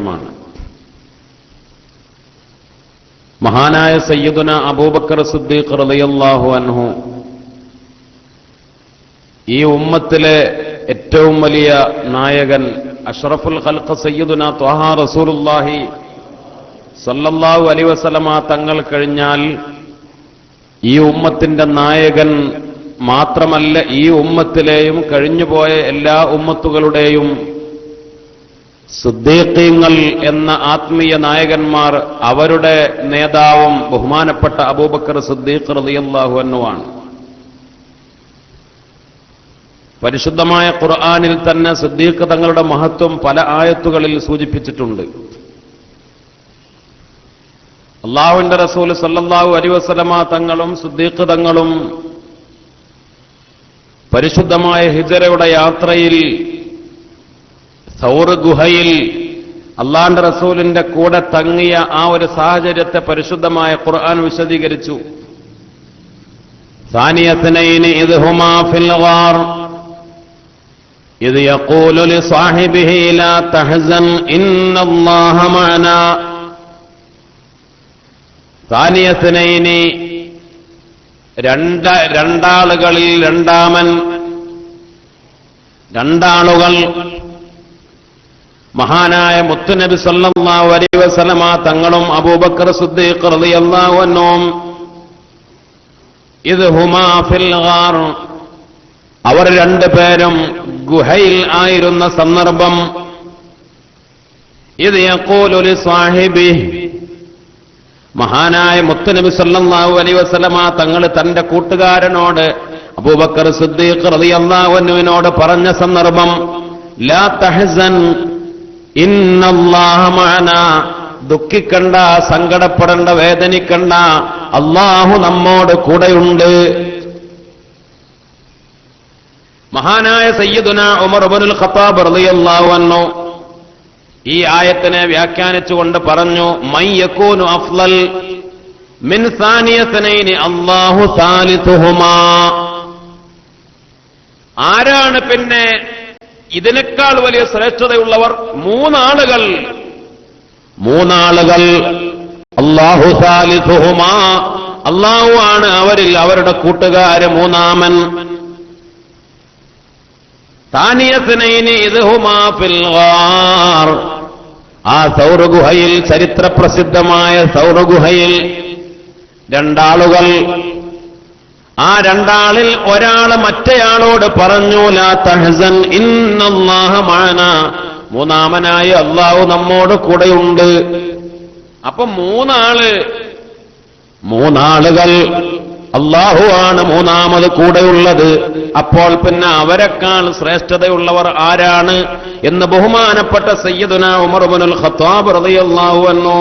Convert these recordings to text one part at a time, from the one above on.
ദിവസമാണ്. മഹാനായ സയ്യിദുന അബൂബക്കർ സിദ്ദീഖ് റളിയല്ലാഹു അൻഹു ഈ ഉമ്മത്തിലെ ഏറ്റവും വലിയ നായകൻ അഷ്റഫുൽ ഖൽഖ് സയ്യിദുന ത്വഹ റസൂലുള്ളാഹി സല്ലല്ലാഹു അലൈഹി വസല്ലമ തങ്ങൾ കഴിഞ്ഞാൽ ഈ ഉമ്മത്തിന്റെ നായകൻ മാത്രമല്ല, ഈ ഉമ്മത്തിലെയും കഴിഞ്ഞുപോയ എല്ലാ ഉമ്മത്തുകളുടെയും സിദ്ദീഖീങ്ങൾ എന്ന ആത്മീയ നായകന്മാർ, അവരുടെ നേതാവും ബഹുമാനപ്പെട്ട അബൂബക്കർ സിദ്ദീഖ് റളിയല്ലാഹു അൻഹു ആണ്. പരിശുദ്ധമായ ഖുർആനിൽ തന്നെ സിദ്ദീഖ് തങ്ങളുടെ മഹത്വം പല ആയത്തുകളിൽ സൂചിപ്പിച്ചിട്ടുണ്ട്. അല്ലാഹുവിന്റെ റസൂൽ സല്ലല്ലാഹു അലൈഹി വസല്ലമ തങ്ങളും സിദ്ദീഖ് തങ്ങളും പരിശുദ്ധമായ ഹിജ്റയുടെ യാത്രയിൽ സൗർ ഗുഹയിൽ അല്ലാഹുവിന്റെ റസൂലിന്റെ കൂടെ തങ്ങിയ ആ ഒരു സാഹചര്യത്തെ പരിശുദ്ധമായ ഖുർആൻ വിശദീകരിച്ചു. സാനിയസ്നൈനി ഇദ് ഹുമാ ഫിൽ ഗാർ ഇദ് യഖൂലു ലിസാഹിബിഹി ലാ തഹ്സൻ ഇന്നല്ലാഹ മഅനാ. സാനിയസ്നൈനി രണ്ടാളുകളിൽ രണ്ടാമൻ, രണ്ടാളുകൾ. മഹാനായ മുത്തുനബി സല്ലല്ലാഹു അലൈഹി വസല്ലമ തങ്ങളും അബൂബക്കർ സിദ്ദീഖ് റളിയല്ലാഹു അൻഹും ഇദ് ഹുമാ ഫിൽ ഗാർ, അവർ രണ്ടുപേരും ഗുഹയിൽ ആയിരുന്ന സന്ദർഭം. ഇദ് യഖൂലു ലിസാഹിബിഹി, മഹാനായ മുത്തുനബി സല്ലല്ലാഹു അലൈഹി വസല്ലമ തങ്ങൾ തന്റെ കൂട്ടുകാരനോട് അബൂബക്കർ സിദ്ദീഖ് റളിയല്ലാഹു അൻഹുവിനോട് പറഞ്ഞ സന്ദർഭം, ലാ തഹ്സൻ ഇന്നല്ലാഹ മഅനാ, ദുഃഖിക്കണ്ട, സങ്കടപ്പെടേണ്ട, വേദനിക്കണ്ട, അല്ലാഹു നമ്മോട് കൂടെയുണ്ട്. മഹാനായ സയ്യിദുന ഉമർ ഇബ്നുൽ ഖത്താബ് റളിയല്ലാഹു അൻഹു ഈ ആയത്തിനെ വ്യാഖ്യാനിച്ചുകൊണ്ട് പറഞ്ഞു, മൻ യകൂനു അഫ്ളൽ മിൻ സാനിയസ്നൈനി അല്ലാഹു സാലിസുഹുമാ. ആരാണ് പിന്നെ ഇതിനേക്കാൾ വലിയ ശ്രേഷ്ഠതയുള്ളവർ? മൂന്നാളുകൾ. അല്ലാഹു സാലിസുഹുമാ, അല്ലാഹു ആണ് അവരിൽ അവരുടെ കൂട്ടുകാര് മൂന്നാമൻ. സാനിയസ്നൈനി ഇദ് ഹുമാ ഫിൽ ഗാർ, ആ സൗർ ഗുഹയിൽ, ചരിത്രപ്രസിദ്ധമായ സൗർ ഗുഹയിൽ രണ്ടാളുകൾ. ആ രണ്ടാളിൽ ഒരാൾ മറ്റേയാളോട് പറഞ്ഞു, ലാ തഹ്സൻ ഇന്നല്ലാഹ മഅനാ, മൂന്നാമനായി അല്ലാഹു നമ്മോട് കൂടെയുണ്ട്. അപ്പൊ മൂന്നാളുകൾ, അല്ലാഹു ആണ് മൂന്നാമത് കൂടെയുള്ളത്. അപ്പോൾ പിന്നെ അവരെക്കാൾ ശ്രേഷ്ഠതയുള്ളവർ ആരാണ് എന്ന് ബഹുമാനപ്പെട്ട സയ്യിദുന ഉമർ ഇബ്നുൽ ഖത്താബ് റളിയല്ലാഹു അൻഹു.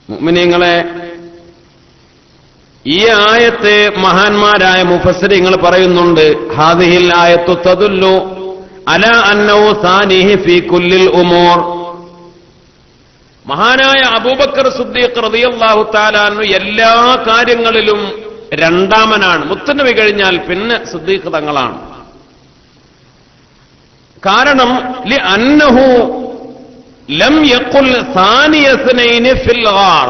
മുഅ്മിനീങ്ങളെ, ഈ ആയത്ത് മഹാന്മാരായ മുഫസ്സിരിങ്ങൾ പറയുന്നുണ്ട്, ഹാദിഹിൽ ആയത്തു തദുല്ലു അലാ അന്നഹു സാനിഹി ഫീ കുല്ലിൽ ഉമൂർ. മഹാനായ അബൂബക്കർ സിദ്ദീഖ് റളിയല്ലാഹു തആല അൻഹു എല്ലാ കാര്യങ്ങളിലും രണ്ടാമനാണ്. മുത്തുനബി കഴിഞ്ഞാൽ പിന്നെ സിദ്ദീഖ് തങ്ങളാണ്. കാരണം ലി അന്നഹു ലം യഖുൽ സാനിയസ്നൈനി ഫിൽ ഗാർ,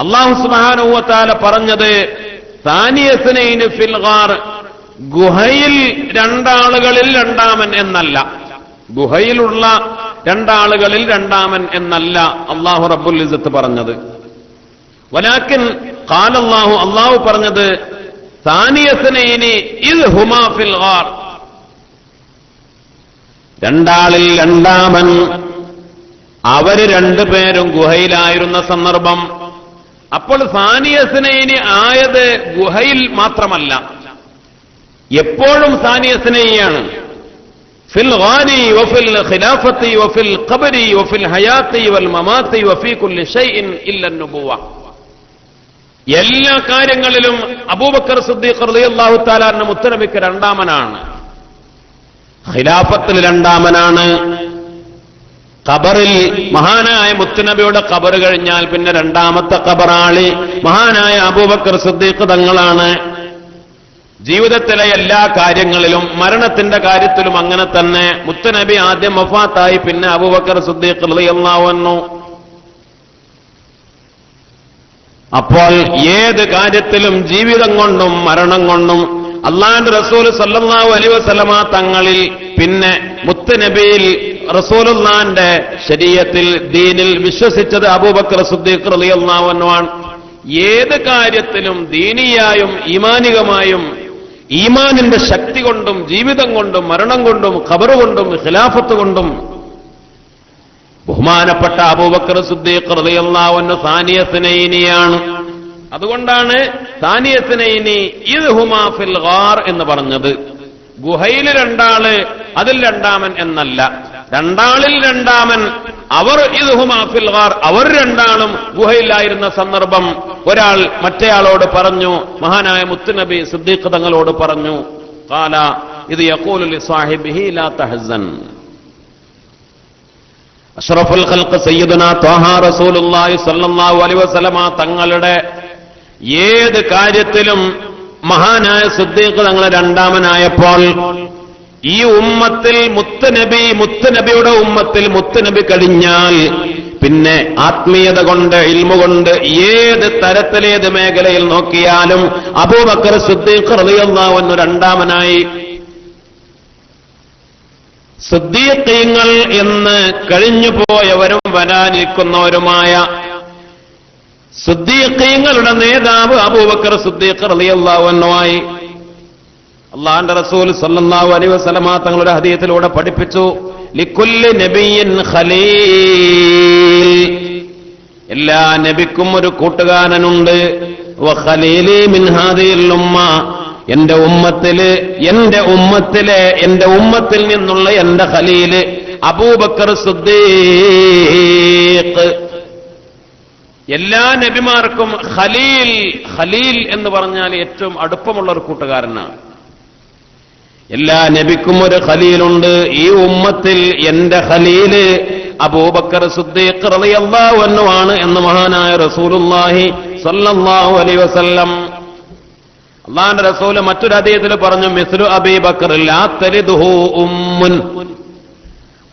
അല്ലാഹു സുബ്ഹാനഹു വ തആല പറഞ്ഞത് സാനിയസ്നൈനി ഫിൽ ഗാർ, ഗുഹയിൽ രണ്ടാളുകളിൽ രണ്ടാമൻ എന്നല്ല, ഗുഹയിലുള്ള രണ്ടാളുകളിൽ രണ്ടാമൻ എന്നല്ല അല്ലാഹു റബ്ബുൽ ഇസ്സത്ത് പറഞ്ഞത്. വലാകിൻ ഖാല അല്ലാഹു പറഞ്ഞത് സാനിയസ്നൈനി ഇദ് ഹുമാ ഫിൽ ഗാർ, രണ്ടാളിൽ രണ്ടാമൻ, അവര് രണ്ടുപേരും ഗുഹയിലായിരുന്ന സന്ദർഭം. അപ്പോൾ സാനിയസ്നൈനി ആയത് ഗുഹയിൽ മാത്രമല്ല, എപ്പോഴും സാനിയസ്നൈനിയാണ്. ഫിൽ ഗാരി വഫിൽ ഖിലാഫത്തി വഫിൽ ഖബരി വഫിൽ ഹയാത്തി വൽ മമാത്തി വഫീ കുല്ലി ഷൈഇൻ ഇല്ല നുബുവ. എല്ലാ കാര്യങ്ങളിലും അബൂബക്കർ സിദ്ദീഖ് റളിയല്ലാഹു തആല അൻഹു മുത്തനബിക്ക് രണ്ടാമനാണ്. ഖിലാഫത്തിൽ രണ്ടാമനാണ്. ഖബറിൽ മഹാനായ മുത്തുനബിയുടെ ഖബർ കഴിഞ്ഞാൽ പിന്നെ രണ്ടാമത്തെ ഖബറാളി മഹാനായ അബൂബക്കർ സിദ്ദീഖ് തങ്ങളാണ്. ജീവിതത്തിലെ എല്ലാ കാര്യങ്ങളിലും മരണത്തിന്റെ കാര്യത്തിലും അങ്ങനെ തന്നെ. മുത്തുനബി ആദ്യം വഫാത്തായി, പിന്നെ അബൂബക്കർ സിദ്ദീഖ് റളിയല്ലാഹു അൻഹു. അപ്പോൾ ഏത് കാര്യത്തിലും ജീവിതം കൊണ്ടും മരണം കൊണ്ടും അല്ലാഹുവിന്റെ റസൂൽ സല്ലല്ലാഹു അലൈഹി വസല്ലമ തങ്ങളിൽ, പിന്നെ മുത്തുനബിയിൽ, റസൂലുള്ളാഹിന്റെ ശരീഅത്തിൽ, ദീനിൽ വിശ്വസിച്ചത് അബൂബക്കർ സിദ്ദീഖ് റളിയല്ലാഹു അൻഹു ആണ്. ഏത് കാര്യത്തിലും ദീനിയായും ഈമാനികമായും, ഈമാനിന്റെ ശക്തി കൊണ്ടും ജീവിതം കൊണ്ടും മരണം കൊണ്ടും ഖബർ കൊണ്ടും ഖിലാഫത്ത് കൊണ്ടും ബഹുമാനപ്പെട്ട അബൂബക്കർ സിദ്ദീഖ് റളിയല്ലാഹു അൻഹു സാനിയ സ്നൈനിയാണ്. അതുകൊണ്ടാണ് സാനിയ സ്നൈനി ഇദ് ഹുമാ ഫിൽ ഗാർ എന്ന് പറഞ്ഞത്. ഗുഹയിൽ രണ്ടാള്, അതിൽ രണ്ടാമൻ എന്നല്ല. രണ്ടാളിൽ രണ്ടാമൻ അവർ. ഇദ് ഹുമാ ഫിൽ ഗാർ, അവർ രണ്ടാളും ഗുഹയിലായിരുന്ന സന്ദർഭം ഒരാൾ മറ്റേയാളോട് പറഞ്ഞു, മഹാനായ മുത്തുനബി സിദ്ദീഖ് തങ്ങളോട് പറഞ്ഞു, ഖാല ഇത് യഖൂലു ലിസാഹിബിഹി ലാ തഹ്സൻ. അഷ്റഫുൽ ഖൽഖ് സയ്യിദുനാ ത്വാഹ റസൂലുള്ളാഹി സ്വല്ലല്ലാഹു അലൈഹി വസല്ലമ തങ്ങളുടെ ഏത് കാര്യത്തിലും മഹാനായ സിദ്ദീഖ് തങ്ങൾ രണ്ടാമനായപ്പോൾ ഈ ഉമ്മത്തിൽ മുത്തുനബിയുടെ ഉമ്മത്തിൽ മുത്തുനബി കഴിഞ്ഞാൽ പിന്നെ ആത്മീയത കൊണ്ട്, ഇൽമു കൊണ്ട് ഏത് തരത്തിലേത് മേഖലയിൽ നോക്കിയാലും അബൂബക്കർ സിദ്ദീഖ് റളിയല്ലാഹു അൻഹു രണ്ടാമനായി. സിദ്ദീഖീങ്ങൾ എന്ന് കഴിഞ്ഞുപോയവരും വരാനിരിക്കുന്നവരുമായ സിദ്ദീഖീങ്ങളുടെ നേതാവ് അബൂബക്കർ സിദ്ദീഖ് റളിയല്ലാഹു അൻഹു ആയി. അല്ലാഹുവിന്റെ റസൂൽ സല്ലല്ലാഹു അലൈഹി വസല്ലമ തങ്ങളുടെ ഹദീസിലൂടെ പഠിപ്പിച്ചു, ലിക്കുല്ലി നബിയ്യിൻ ഖലീൽ, എല്ലാ നബിക്കും ഒരു കൂട്ടുകാരനുണ്ട്. വ ഖലീലി മിൻ ഹാദിഹിൽ ഉമ്മ, എന്റെ ഉമ്മത്തിൽ നിന്നുള്ള എന്റെ ഖലീല് അബൂബക്കർ സിദ്ദീഖ്. എല്ലാ നബിമാർക്കും ഖലീൽ എന്ന് പറഞ്ഞാൽ ഏറ്റവും അടുപ്പമുള്ള ഒരു കൂട്ടുകാരനാണ്. എല്ലാ നബിക്കും ഒരു ഖലീലുണ്ട്. ഈ ഉമ്മത്തിൽ എന്റെ ഖലീല് അബൂബക്കർ സിദ്ദീഖ് റളിയല്ലാഹു അൻഹു ആണ് എന്ന് മഹാനായ റസൂലുള്ളാഹി സ്വല്ലല്ലാഹു അലൈഹി വസല്ലം. അല്ലാഹുവിന്റെ റസൂൽ മറ്റൊരു ഹദീസിൽ പറഞ്ഞു, മിസ്ലു അബീബക്കർ ലാ തലിദുഹു ഉമ്മുൻ,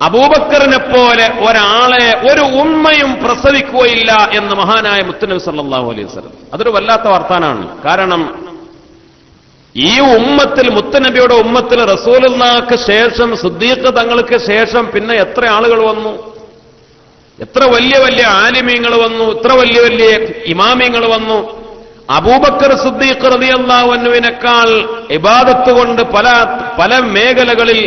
അബൂബക്കറിനെ പോലെ ഒരാളെ ഒരു ഉമ്മയും പ്രസവിക്കുകയില്ല എന്ന് മഹാനായ മുത്തുനബി സല്ലല്ലാഹു അലൈഹി വസല്ലം. അതൊരു വല്ലാത്ത വർത്താനാണ്. കാരണം ഈ ഉമ്മത്തിൽ, മുത്തുനബിയുടെ ഉമ്മത്തിൽ റസൂലുള്ളാഹിക്ക് ശേഷം, സിദ്ദീഖ് തങ്ങൾക്ക് ശേഷം പിന്നെ എത്ര ആളുകൾ വന്നു, എത്ര വലിയ വലിയ ആലിമീങ്ങൾ വന്നു, എത്ര വലിയ വലിയ ഇമാമിങ്ങൾ വന്നു. അബൂബക്കർ സിദ്ദീഖ് റളിയല്ലാഹു അൻഹുവിനേക്കാൾ ഇബാദത്ത് കൊണ്ട് പല മേഖലകളിൽ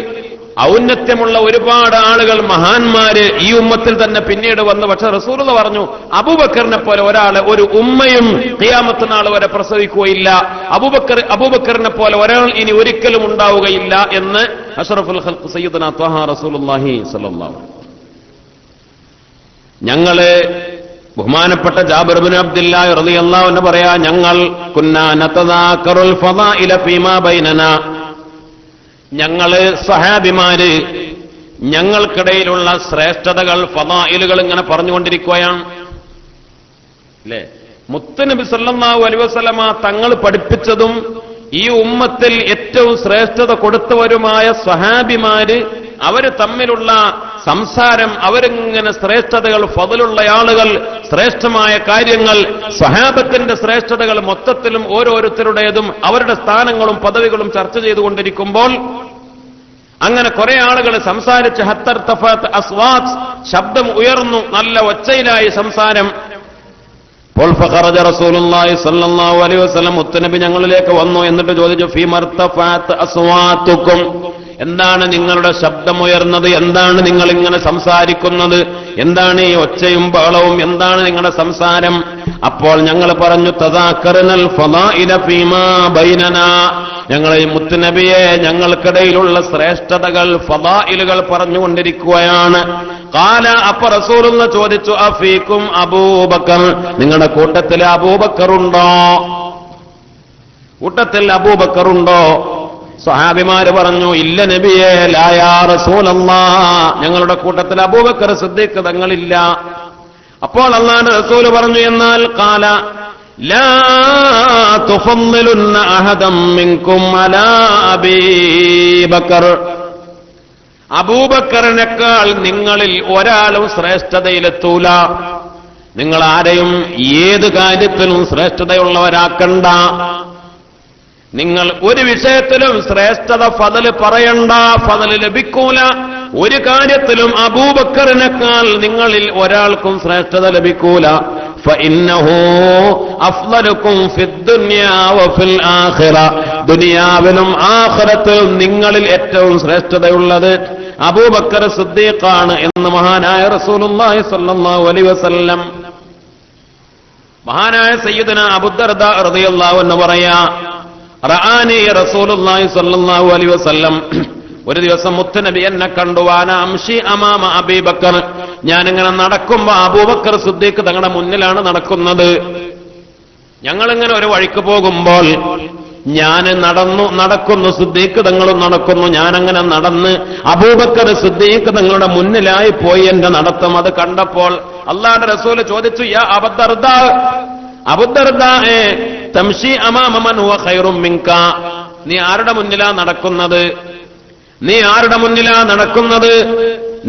ഔന്നത്യമുള്ള ഒരുപാട് ആളുകൾ, മഹാന്മാര് ഈ ഉമ്മത്തിൽ തന്നെ പിന്നീട് വന്നു. പക്ഷെ റസൂലുള്ളാഹി പറഞ്ഞു, അബൂബക്കറിനെ പോലെ ഒരാളെ ഒരു ഉമ്മയും ഖിയാമത്ത് നാൾ വരെ പ്രസവിക്കുകയില്ല, അബൂബക്കറിനെ പോലെ ഒരാൾ ഇനി ഒരിക്കലും ഉണ്ടാവുകയില്ല എന്ന് അഷ്റഫുൽ ഖൽഖ് സയ്യിദുനാ ത്വാഹ റസൂലുള്ളാഹി സ്വല്ലല്ലാഹു അലൈഹി വസല്ലം. ഞങ്ങള് ബഹുമാനപ്പെട്ട ജാബിർ ഇബ്നു അബ്ദുല്ലാഹ് റളിയല്ലാഹു അൻഹു പറയാ, ഞങ്ങൾ കുന്നാ നതദാക്കറുൽ ഫളാഇല ഫീമാ ബൈനനാ, ഞങ്ങള് സ്വഹാബിമാര് ഞങ്ങൾക്കിടയിലുള്ള ശ്രേഷ്ഠതകൾ, ഫളായിലുകൾ ഇങ്ങനെ പറഞ്ഞുകൊണ്ടിരിക്കുകയാണ്. അല്ലേ? മുത്തുനബി സല്ലല്ലാഹു അലൈഹി വസല്ലമ തങ്ങൾ പഠിപ്പിച്ചതും ഈ ഉമ്മത്തിൽ ഏറ്റവും ശ്രേഷ്ഠത കൊടുത്തവരുമായ സ്വഹാബിമാര്, അവര് തമ്മിലുള്ള സംസാരം, അവരിങ്ങനെ ശ്രേഷ്ഠതകൾ, ഫضലുള്ള ആളുകൾ, ശ്രേഷ്ഠമായ കാര്യങ്ങൾ, സ്വഹാബത്തിന്റെ ശ്രേഷ്ഠതകൾ മൊത്തത്തിലും ഓരോരുത്തരുടേതും അവരുടെ സ്ഥാനങ്ങളും പദവികളും ചർച്ച ചെയ്തുകൊണ്ടിരിക്കുമ്പോൾ അങ്ങനെ കുറെ ആളുകൾ സംസാരിച്ച് ഹത്തർതഫഅത് അസ്വാത്ത്, ശബ്ദം ഉയർന്നു, നല്ല ഒച്ചയിലായി സംസാരം. അപ്പോൾ ഫഖറജ റസൂലുള്ളാഹി സ്വല്ലല്ലാഹു അലൈഹി വസല്ലം, മുത്തുനബി ഞങ്ങളിലേക്ക് വന്നു. എന്നിട്ട് ചോദിച്ചു, ഫീമർതഫഅത് അസ്വാതുക്കും, എന്താണ് നിങ്ങളുടെ ശബ്ദമുയർന്നത്, എന്താണ് നിങ്ങൾ ഇങ്ങനെ സംസാരിക്കുന്നത്, എന്താണ് ഈ ഒച്ചയും ബഹളവും, എന്താണ് നിങ്ങളുടെ സംസാരം? അപ്പോൾ ഞങ്ങൾ പറഞ്ഞു, തദാക്കർനൽ ഫളാഇല ഫീമാ ബൈനനാ, ഞങ്ങൾ ഈ മുത്തുനബിയെ ഞങ്ങൾക്കിടയിലുള്ള ശ്രേഷ്ഠതകൾ, ഫളായിലുകൾ പറഞ്ഞുകൊണ്ടിരിക്കുകയാണ്. ഖാല, അപ്പൊ റസൂലുള്ളാഹി ചോദിച്ചു, അഫീക്കും അബൂബക്കർ, നിങ്ങളുടെ കൂട്ടത്തിൽ അബൂബക്കറുണ്ടോ? കൂട്ടത്തിൽ അബൂബക്കറുണ്ടോ? സ്വഹാബിമാര് പറഞ്ഞു, ഇല്ല നബിയേ, ലാ യാ റസൂലല്ലാഹ്, ഞങ്ങളുടെ കൂട്ടത്തിൽ അബൂബക്കർ സിദ്ദീഖ് തങ്ങളില്ല. അപ്പോൾ അല്ലാഹുവിന്റെ റസൂൽ പറഞ്ഞു, എന്നാൽ ഖാല ലാ തുഫദ്ദിലുന്ന അഹദം മിൻകും അലാ അബീ ബക്കർ, അബൂബക്കറിനേക്കാൾ നിങ്ങളിൽ ഒരാളും ശ്രേഷ്ഠതയിലെത്തൂല. നിങ്ങൾ ആരെയും ഏത് കാര്യത്തിലും ശ്രേഷ്ഠതയുള്ളവരാക്കണ്ട. നിങ്ങൾ ഒരു വിഷയത്തിലും ശ്രേഷ്ഠത ഫദല് പറയണ്ട, ഫദല് ലഭിക്കൂല. ഒരു കാര്യത്തിലും അബൂബക്കറിനേക്കാൾ നിങ്ങളിൽ ഒരാൾക്കും ശ്രേഷ്ഠത ലഭിക്കൂല. ഫഇന്നഹു അഫ്ളലുകും ഫിദ്ദുനിയാ വഫിൽ ആഖിറ, ദുനിയാവിലും ആഖിറത്തിലും നിങ്ങളിൽ ഏറ്റവും ശ്രേഷ്ഠതയുള്ളത് അബൂബക്കർ സിദ്ദീഖാണ് എന്ന് മഹാനായ റസൂലുള്ളാഹി സ്വല്ലല്ലാഹു അലൈഹി വസല്ലം. മഹാനായ സയ്യിദുനാ അബൂദർദ റളിയല്ലാഹു അൻഹു പറയാ, റആനി റസൂലുള്ളാഹി സ്വല്ലല്ലാഹു അലൈഹി വസല്ലം, ഒരു ദിവസം മുത്തുനബി എന്നെ കണ്ടു. വാന അംശി അമാമ അബീബക്കർ, ഞാനിങ്ങനെ നടക്കുമ്പോ അബൂബക്കർ സിദ്ദീഖ് തങ്ങളുടെ മുന്നിലാണ് നടക്കുന്നത്. ഞങ്ങളിങ്ങനെ ഒരു വഴിക്ക് പോകുമ്പോൾ ഞാൻ നടക്കുന്നു, സിദ്ദീഖ് തങ്ങളും നടക്കുന്നു. ഞാനങ്ങനെ നടന്ന് അബൂബക്കർ സിദ്ദീഖ് തങ്ങളുടെ മുന്നിലായി പോയി എന്റെ നടത്തം. അത് കണ്ടപ്പോൾ അല്ലാഹുവിന്റെ റസൂൽ ചോദിച്ചു, യാ അബൂദർദാ, അബൂദർദാ തംശി അമാമ മൻ ഹുവ ഖൈറും മിൻക, നീ ആരുടെ മുന്നിലാ നടക്കുന്നത്? നീ ആരുടെ മുന്നിലാ നടക്കുന്നത്?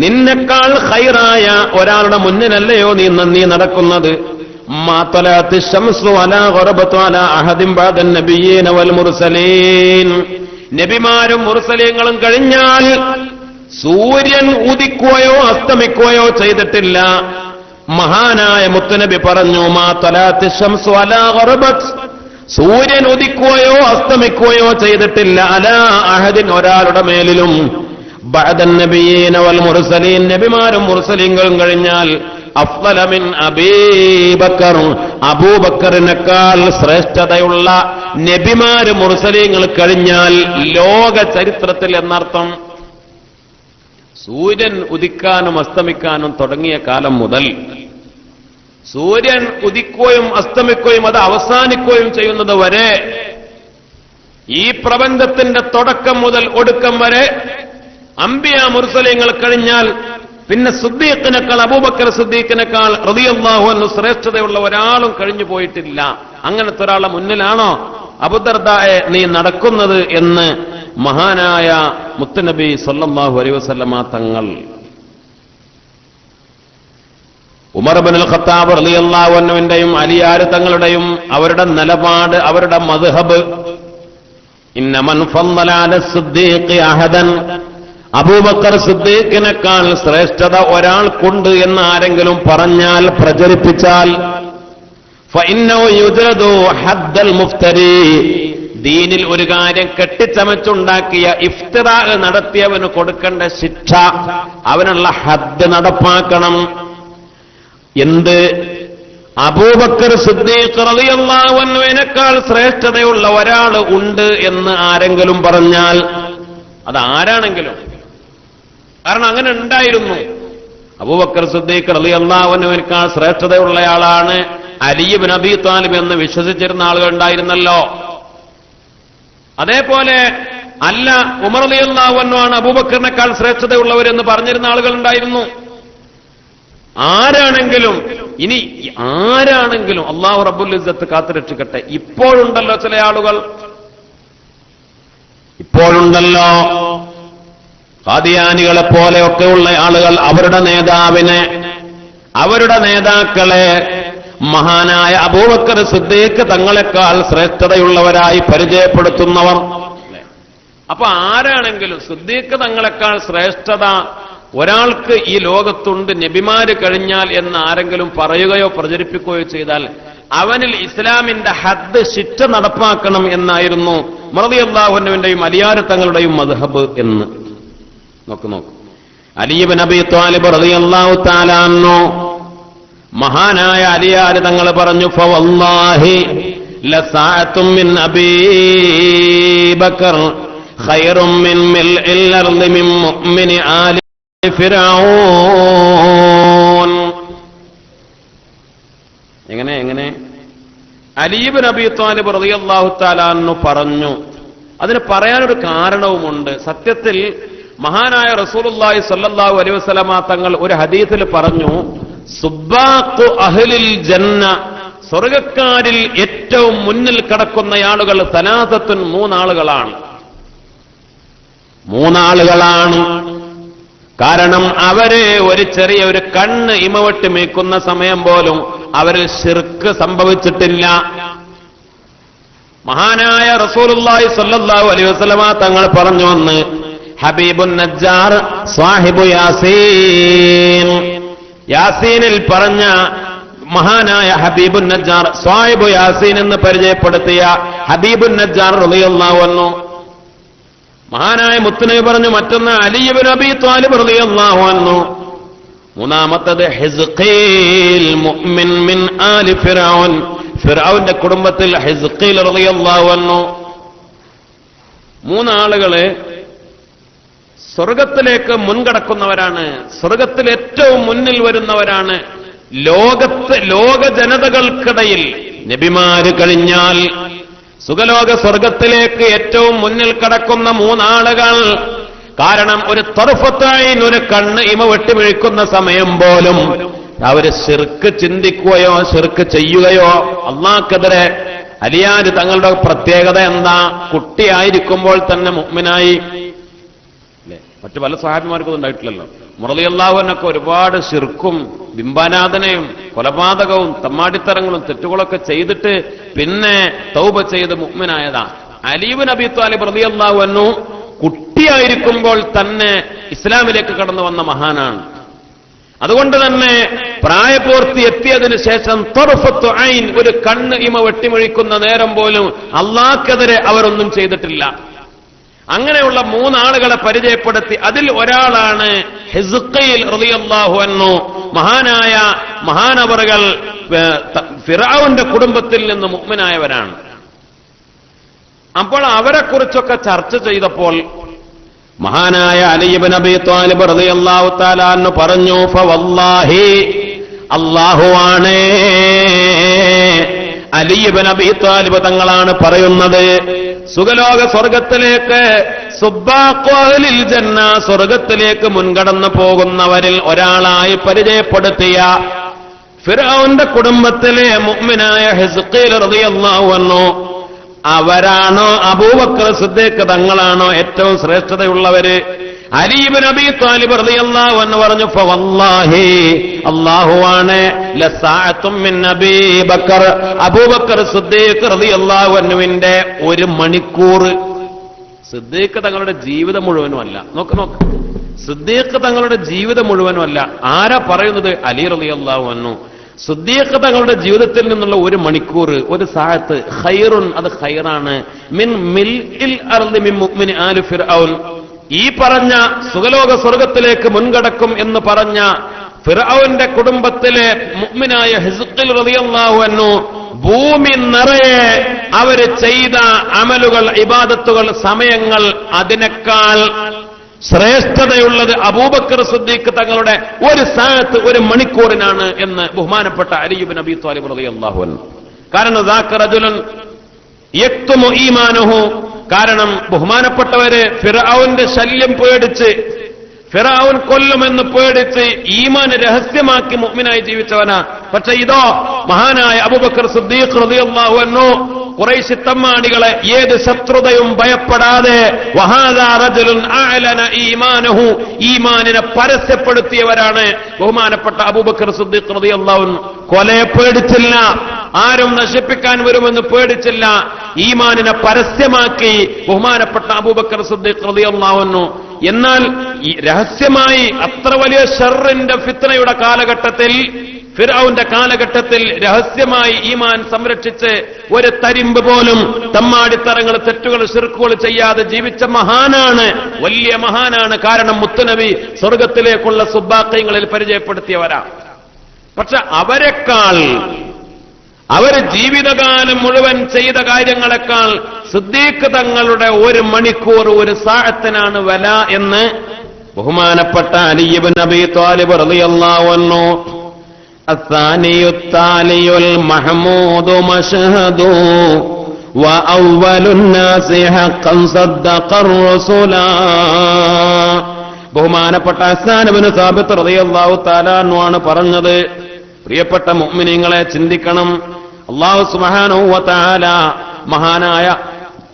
നിന്നെക്കാൾ ഖൈറായ ഒരാളുടെ മുന്നിലല്ലയോ നീ നടക്കുന്നത്? മാ തലഅത്തി ശംസു വലാ ഗറബതു അലാ അഹദിൻ ബഅദൻ നബിയ്യീന വൽ മുർസലീൻ, നബിമാരും മുർസലീങ്ങളും കഴിഞ്ഞാൽ സൂര്യൻ ഉദിക്കുകയോ അസ്തമിക്കുകയോ ചെയ്തിട്ടില്ല. മഹാനായ മുത്തുനബി പറഞ്ഞു, മാ തലഅത്തി ശംസു വലാ ഗറബത്, സൂര്യൻ ഉദിക്കുകയോ അസ്തമിക്കുകയോ ചെയ്തിട്ടില്ല. അലാ അഹദിൻ, ഒരാളുടെ മേലിലും. ബഅദൻ നബിയ്യീന വൽ മുർസലീൻ, നബിമാരും മുർസലീങ്ങളും കഴിഞ്ഞാൽ അഫ്ളല മിൻ അബീബക്കർ, അബൂബക്കറിനേക്കാൾ ശ്രേഷ്ഠതയുള്ള നബിമാര് മുർസലീങ്ങൾ കഴിഞ്ഞാൽ ലോക ചരിത്രത്തിൽ എന്നർത്ഥം. സൂര്യൻ ഉദിക്കാനും അസ്തമിക്കാനും തുടങ്ങിയ കാലം മുതൽ സൂര്യൻ ഉദിക്കുകയും അസ്തമിക്കുകയും അത് അവസാനിക്കുകയും ചെയ്യുന്നത് വരെ, ഈ പ്രപഞ്ചത്തിന്റെ തുടക്കം മുതൽ ഒടുക്കം വരെ അംബിയ മുർസലീങ്ങൾ കഴിഞ്ഞാൽ പിന്നെ സിദ്ദീഖിനേക്കാൾ, അബൂബക്കർ സിദ്ദീഖിനേക്കാൾ റളിയല്ലാഹു അൻഹു ശ്രേഷ്ഠതയുള്ള ഒരാളും കഴിഞ്ഞു പോയിട്ടില്ല. അങ്ങനത്തെ ഒരാളുടെ മുന്നിലാണോ അബൂദർദായെ നീ നടക്കുന്നത് എന്ന് മഹാനായ മുത്തുനബി സല്ലല്ലാഹു അലൈഹി വസല്ലമ തങ്ങൾ. ഉമർ ഇബ്നുൽ ഖത്താബ് റളിയല്ലാഹു അൻഹുവിന്റെയും അലിയാർ തങ്ങളുടെയും അവരുടെ നിലപാട്, അവരുടെ മദ്ഹബ്, ഇന്ന മൻ ഫളല അല സിദ്ദീഖി അഹദൻ, അബൂബക്കർ സിദ്ദീഖിനേക്കാൾ ശ്രേഷ്ഠത ഒരാൾക്കുണ്ട് എന്ന് ആരെങ്കിലും പറഞ്ഞാൽ, പ്രചരിപ്പിച്ചാൽ, ഫഇന്നഹു യുദ്റദു ഹദ്ദൽ മുഫ്തരി, ദീനിൽ ഒരു കാര്യം കെട്ടിച്ചമച്ചുണ്ടാക്കിയ ഇഫ്തിറാ നടത്തിയവന് കൊടുക്കേണ്ട ശിക്ഷ, അവനുള്ള ഹദ്ദ് നടപ്പാക്കണം. എന്ത്? അബൂബക്കർ സിദ്ദീഖ് റളിയല്ലാഹു അൻഹുവിനേക്കാൾ ശ്രേഷ്ഠതയുള്ള ഒരാൾ ഉണ്ട് എന്ന് ആരെങ്കിലും പറഞ്ഞാൽ, അത് ആരാണെങ്കിലും, കാരണം അങ്ങനെ ഉണ്ടായിരുന്നു. അബൂബക്കർ സിദ്ദീഖ് റളിയല്ലാഹു അൻഹുവിനേക്കാൾ ശ്രേഷ്ഠതയുള്ളയാളാണ് അലി ഇബ്നു അബീ ത്വാലിബ് എന്ന് വിശ്വസിച്ചിരുന്ന ആളുകൾ ഉണ്ടായിരുന്നല്ലോ. അതേപോലെ അല്ല, ഉമർ റളിയല്ലാഹു അൻഹു ആണ് അബൂബക്കറിനേക്കാൾ ശ്രേഷ്ഠതയുള്ളവരെന്ന് പറഞ്ഞിരുന്ന ആളുകൾ ഉണ്ടായിരുന്നു. ആരാണെങ്കിലും, ഇനി ആരാണെങ്കിലും അല്ലാഹു റബ്ബുൽ ഇസ്സത്ത് കാത്തുരക്ഷിക്കട്ടെ. ഇപ്പോഴുണ്ടല്ലോ ചില ആളുകൾ, ഇപ്പോഴുണ്ടല്ലോ ഖാദിയാനികളെ പോലെയൊക്കെയുള്ള ആളുകൾ അവരുടെ നേതാവിനെ, അവരുടെ നേതാക്കളെ മഹാനായ അബൂബക്കർ സിദ്ദീഖ് തങ്ങളെക്കാൾ ശ്രേഷ്ഠതയുള്ളവരായി പരിചയപ്പെടുത്തുന്നവർ. അപ്പൊ ആരാണെങ്കിലും സിദ്ദീഖ് തങ്ങളെക്കാൾ ശ്രേഷ്ഠത ഒരാൾക്ക് ഈ ലോകത്തുണ്ട്, നബിമാര് കഴിഞ്ഞാൽ എന്ന് ആരെങ്കിലും പറയുകയോ പ്രചരിപ്പിക്കുകയോ ചെയ്താൽ അവനിൽ ഇസ്ലാമിന്റെ ഹദ്ദ്, ശിക്ഷ നടപ്പാക്കണം എന്നായിരുന്നു റളിയല്ലാഹു അൻഹുവിന്റെയും അലിയാർ തങ്ങളുടെയും മദ്ഹബ് എന്ന്. നോക്ക് അലി ഇബ്നു അബീ ത്വാലിബ് റളിയല്ലാഹു തആല അൻഹു, മഹാനായ അലിയാർ തങ്ങൾ പറഞ്ഞു, ഫവല്ലാഹി ലസഅത്തും മിൻ അബീ ബക്കർ ഖൈറും മിൻ മിൽഇൽ അർളി മിൻ മുഅ്മിനി ആലി ഫിർഔൻ. എങ്ങനെ അലി ഇബ്നു അബീ ത്വാലിബ് റളിയല്ലാഹു തആല അൻഹു പറഞ്ഞു. അതിന് പറയാനൊരു കാരണവുമുണ്ട്. സത്യത്തിൽ മഹാനായ റസൂലുള്ളാഹി സ്വല്ലല്ലാഹു അലൈഹി വസല്ലമ തങ്ങൾ ഒരു ഹദീസിൽ പറഞ്ഞു, സുബ്ബാഖു അഹ്ലിൽ ജന്ന, സ്വർഗക്കാരിൽ ഏറ്റവും മുന്നിൽ കടക്കുന്ന ആളുകൾ സലാസത്തുൻ മൂന്നാളുകളാണ്. കാരണം അവര് ഒരു ചെറിയ ഒരു കണ്ണ് ഇമവെട്ട് മീക്കുന്ന സമയം പോലും അവരിൽ ശിർക്ക് സംഭവിച്ചിട്ടില്ല. മഹാനായ റസൂലുള്ളാഹി സ്വല്ലല്ലാഹു അലൈഹി വസല്ലമ തങ്ങൾ പറഞ്ഞു വന്ന് ഹബീബുൻ നജ്ജാർ സ്വാഹിബു യാസീൻ, യാസീനിൽ പറഞ്ഞ മഹാനായ ഹബീബുൻ നജ്ജാർ സ്വാഹിബു യാസീൻ എന്ന് പരിചയപ്പെടുത്തിയ ഹബീബുൻ നജ്ജാർ റളിയല്ലാഹു അൻഹു. മഹാനായ മുത്തുനബി പറഞ്ഞു മറ്റൊന്ന് അലി ഇബ്നു അബീ ത്വാലിബ് റളിയല്ലാഹു അൻഹു. മൂന്നാമത്തത് ഹിസ്ഖീൽ മുഅ്മിൻ മിൻ ആലി ഫിർഔൻ, ഫിർഔന്റെ കുടുംബത്തിൽ ഹിസ്ഖീൽ റളിയല്ലാഹു അൻഹു. മൂന്നാളുകള് സ്വർഗത്തിലേക്ക് മുൻകടക്കുന്നവരാണ്, സ്വർഗത്തിൽ ഏറ്റവും മുന്നിൽ വരുന്നവരാണ്. ലോക ജനതകൾക്കിടയിൽ നബിമാര് കഴിഞ്ഞാൽ സുഖലോക സ്വർഗത്തിലേക്ക് ഏറ്റവും മുന്നിൽ കടക്കുന്ന മൂന്നാളുകൾ. കാരണം ഒരു ത്വർഫത്തൈൻ, ഒരു കണ്ണ് ഇമ വെട്ടിവീഴ്ക്കുന്ന സമയം പോലും അവര് ശിർക്ക് ചിന്തിക്കുകയോ ശിർക്ക് ചെയ്യുകയോ അല്ലാഹുക്കെതിരെ. അലിയാര് തങ്ങളുടെ പ്രത്യേകത എന്താ? കുട്ടിയായിരിക്കുമ്പോൾ തന്നെ മുഅ്മിനായി. മറ്റു പല സഹാബിമാർക്കും ഉണ്ടായിട്ടില്ലല്ലോ. റളിയല്ലാഹു അൻഹു ഒരുപാട് ശിർക്കും ബിംബാനാഥനയും കൊലപാതകവും തമ്മാടിത്തരങ്ങളും തെറ്റുകളൊക്കെ ചെയ്തിട്ട് പിന്നെ തൗബ ചെയ്ത് മുഅ്മിനായതാ. അലി ഇബ്നു അബീ ത്വാലിബ് റളിയല്ലാഹു അൻഹു കുട്ടിയായിരിക്കുമ്പോൾ തന്നെ ഇസ്ലാമിലേക്ക് കടന്നു വന്ന മഹാനാണ്. അതുകൊണ്ട് തന്നെ പ്രായപൂർത്തി എത്തിയതിനു ശേഷം ത്വർഫത്തു ഐൻ, ഒരു കണ്ണ് ഇമ വെട്ടിമൊഴിക്കുന്ന നേരം പോലും അല്ലാഹുക്കെതിരെ അവരൊന്നും ചെയ്തിട്ടില്ല. അങ്ങനെയുള്ള മൂന്നാളുകളെ പരിചയപ്പെടുത്തി. അതിൽ ഒരാളാണ് ഹിസ്ഖീൽ റളിയല്ലാഹു അൻഹു. മഹാനവറുകൾ ഫിർഔന്റെ കുടുംബത്തിൽ നിന്ന് മുഅ്മിനായവരാണ്. അപ്പോൾ അവരെക്കുറിച്ചൊക്കെ ചർച്ച ചെയ്തപ്പോൾ മഹാനായ അലി ഇബ്നു അബീ ത്വാലിബ് റളിയല്ലാഹു തആല അൻഹു പറഞ്ഞു, ഫവല്ലാഹി, അല്ലാഹുവാണ്, അലി ഇബ്നു അബീ ത്വാലിബ് തങ്ങളാണ് പറയുന്നത്, സുഖലോക സ്വർഗത്തിലേക്ക് സുബ്ബാഖു അഹ്ലിൽ ജന്ന, സ്വർഗത്തിലേക്ക് മുൻകടന്നു പോകുന്നവരിൽ ഒരാളായി പരിചയപ്പെടുത്തിയ ഫിർഔന്റെ കുടുംബത്തിലെ മുഅ്മിനായ ഹിസ്ഖീൽ റളിയല്ലാഹു അൻഹു അവരാണോ അബൂബക്കർ സിദ്ദീഖ് തങ്ങളാണോ ഏറ്റവും ശ്രേഷ്ഠതയുള്ളവര്? അലി ഇബ്നു അബീ ത്വാലിബ് റളിയല്ലാഹു അൻഹു പറഞ്ഞു, ഫവല്ലാഹി, അല്ലാഹുവാണ്, ലസാഅത്തും മിൻ അബീ ബക്കർ, അബൂബക്കർ സിദ്ദീഖ് റളിയല്ലാഹു അൻഹുവിന്റെ ഒരു മണിക്കൂർ. സിദ്ദീഖ് തങ്ങളുടെ ജീവിതം മുഴുവനുമല്ല. നോക്ക്, സിദ്ദീഖ് തങ്ങളുടെ ജീവിതം മുഴുവനുമല്ല. ആരാ പറയുന്നത്? അലി റളിയല്ലാഹു അൻഹു. സിദ്ദീഖ് തങ്ങളുടെ ജീവിതത്തിൽ നിന്നുള്ള ഒരു മണിക്കൂർ, ഒരു സാഅത്ത്, ഖൈറുൻ, അത് ഖൈറാണ്, മിൻ മിൽഇൽ അർളി മിൻ മുഅ്മിനി ആലി ഫിർഔൻ. ഈ പറഞ്ഞ സുഖലോക സ്വർഗത്തിലേക്ക് മുൻകടക്കും എന്ന് പറഞ്ഞ ഫിർഔന്റെ കുടുംബത്തിലെ മുഅ്മിനായ ഹിസ്ഖീൽ റളിയല്ലാഹു അൻഹു ഭൂമി നിറയെ അവര് ചെയ്ത അമലുകൾ, ഇബാദത്തുകൾ, സമയങ്ങൾ, അതിനേക്കാൾ ശ്രേഷ്ഠതയുള്ളത് അബൂബക്കർ സിദ്ദീഖ് തങ്ങളുടെ ഒരു സാഅത്ത്, ഒരു മണിക്കൂറിനാണ് എന്ന് ബഹുമാനപ്പെട്ട അലി ഇബ്നു അബീ ത്വാലിബ് റളിയല്ലാഹു അൻഹു. കാരണം ദാക റജുലുൻ യക്തുമു ഈമാനുഹു, കാരണം ബഹുമാനപ്പെട്ടവര് ഫിർഔന്റെ ശല്യം പേടിച്ച്, ഫിർഔൻ കൊല്ലുമെന്ന് പേടിച്ച് ഈമാൻ രഹസ്യമാക്കി മുഅ്മിനായി ജീവിച്ചവനാ. പക്ഷെ ഇതോ മഹാനായ അബൂബക്കർ സിദ്ദീഖ് റളിയല്ലാഹു അൻഹു ഖുറൈശി തമ്മാടികളെ ഏത് ശത്രുതയും ഭയപ്പെടാതെ വഹാദാ റജുലുൻ അഅലന ഈമാനഹു, ഈമാനിനെ പരസ്യപ്പെടുത്തിയവരാണ് ബഹുമാനപ്പെട്ട അബൂബക്കർ സിദ്ദീഖ് റളിയല്ലാഹു അൻഹു. കൊലയെ പേടിച്ചില്ല, ആരും നശിപ്പിക്കാൻ വരുമെന്ന് പേടിച്ചില്ല, ഈമാനിനെ പരസ്യമാക്കി ബഹുമാനപ്പെട്ട അബൂബക്കർ സിദ്ദീഖ് റളിയല്ലാഹു അൻഹു. എന്നാൽ രഹസ്യമായി അത്ര വലിയ ഷർറിന്റെ ഫിത്നയുടെ കാലഘട്ടത്തിൽ, ഫിർഔന്റെ കാലഘട്ടത്തിൽ രഹസ്യമായി ഈമാൻ സംരക്ഷിച്ച് ഒരു തരിമ്പ് പോലും തമ്മാടിത്തരങ്ങൾ, തെറ്റുകൾ, ശിർക്കുകൾ ചെയ്യാതെ ജീവിച്ച മഹാനാണ്, വലിയ മഹാനാണ്. കാരണം മുത്തുനബി സ്വർഗത്തിലേക്കുള്ള സുബ്ബാഖീങ്ങളിൽ പരിചയപ്പെടുത്തിയവരാ. പക്ഷെ അവരെക്കാൾ, അവര് ജീവിതകാലം മുഴുവൻ ചെയ്ത കാര്യങ്ങളെക്കാൾ സിദ്ദീഖ് തങ്ങളുടെ ഒരു മണിക്കൂർ, ഒരു സാഅത്തിനാണ് വില എന്ന് ബഹുമാനപ്പെട്ട അലി ഇബ്നു അബീ ത്വാലിബ് റളിയല്ലാഹു അൻഹു. അസ്സാനിയു താലിയുൽ മഹ്മൂദു മശ്ഹദു വഅവ്വലുൻ നാസി ഹഖ്ഖൻ സദ്ദഖർ റസൂലാ. ബഹുമാനപ്പെട്ട ഹസ്സാൻ ഇബ്നു സാബിത്ത് റളിയല്ലാഹു തആല അൻഹു ആണ് പറഞ്ഞത്, പ്രിയപ്പെട്ട മുഅ്മിനീങ്ങളെ ചിന്തിക്കണം, അല്ലാഹു സുബ്ഹാനഹു വ തആല മഹാനായ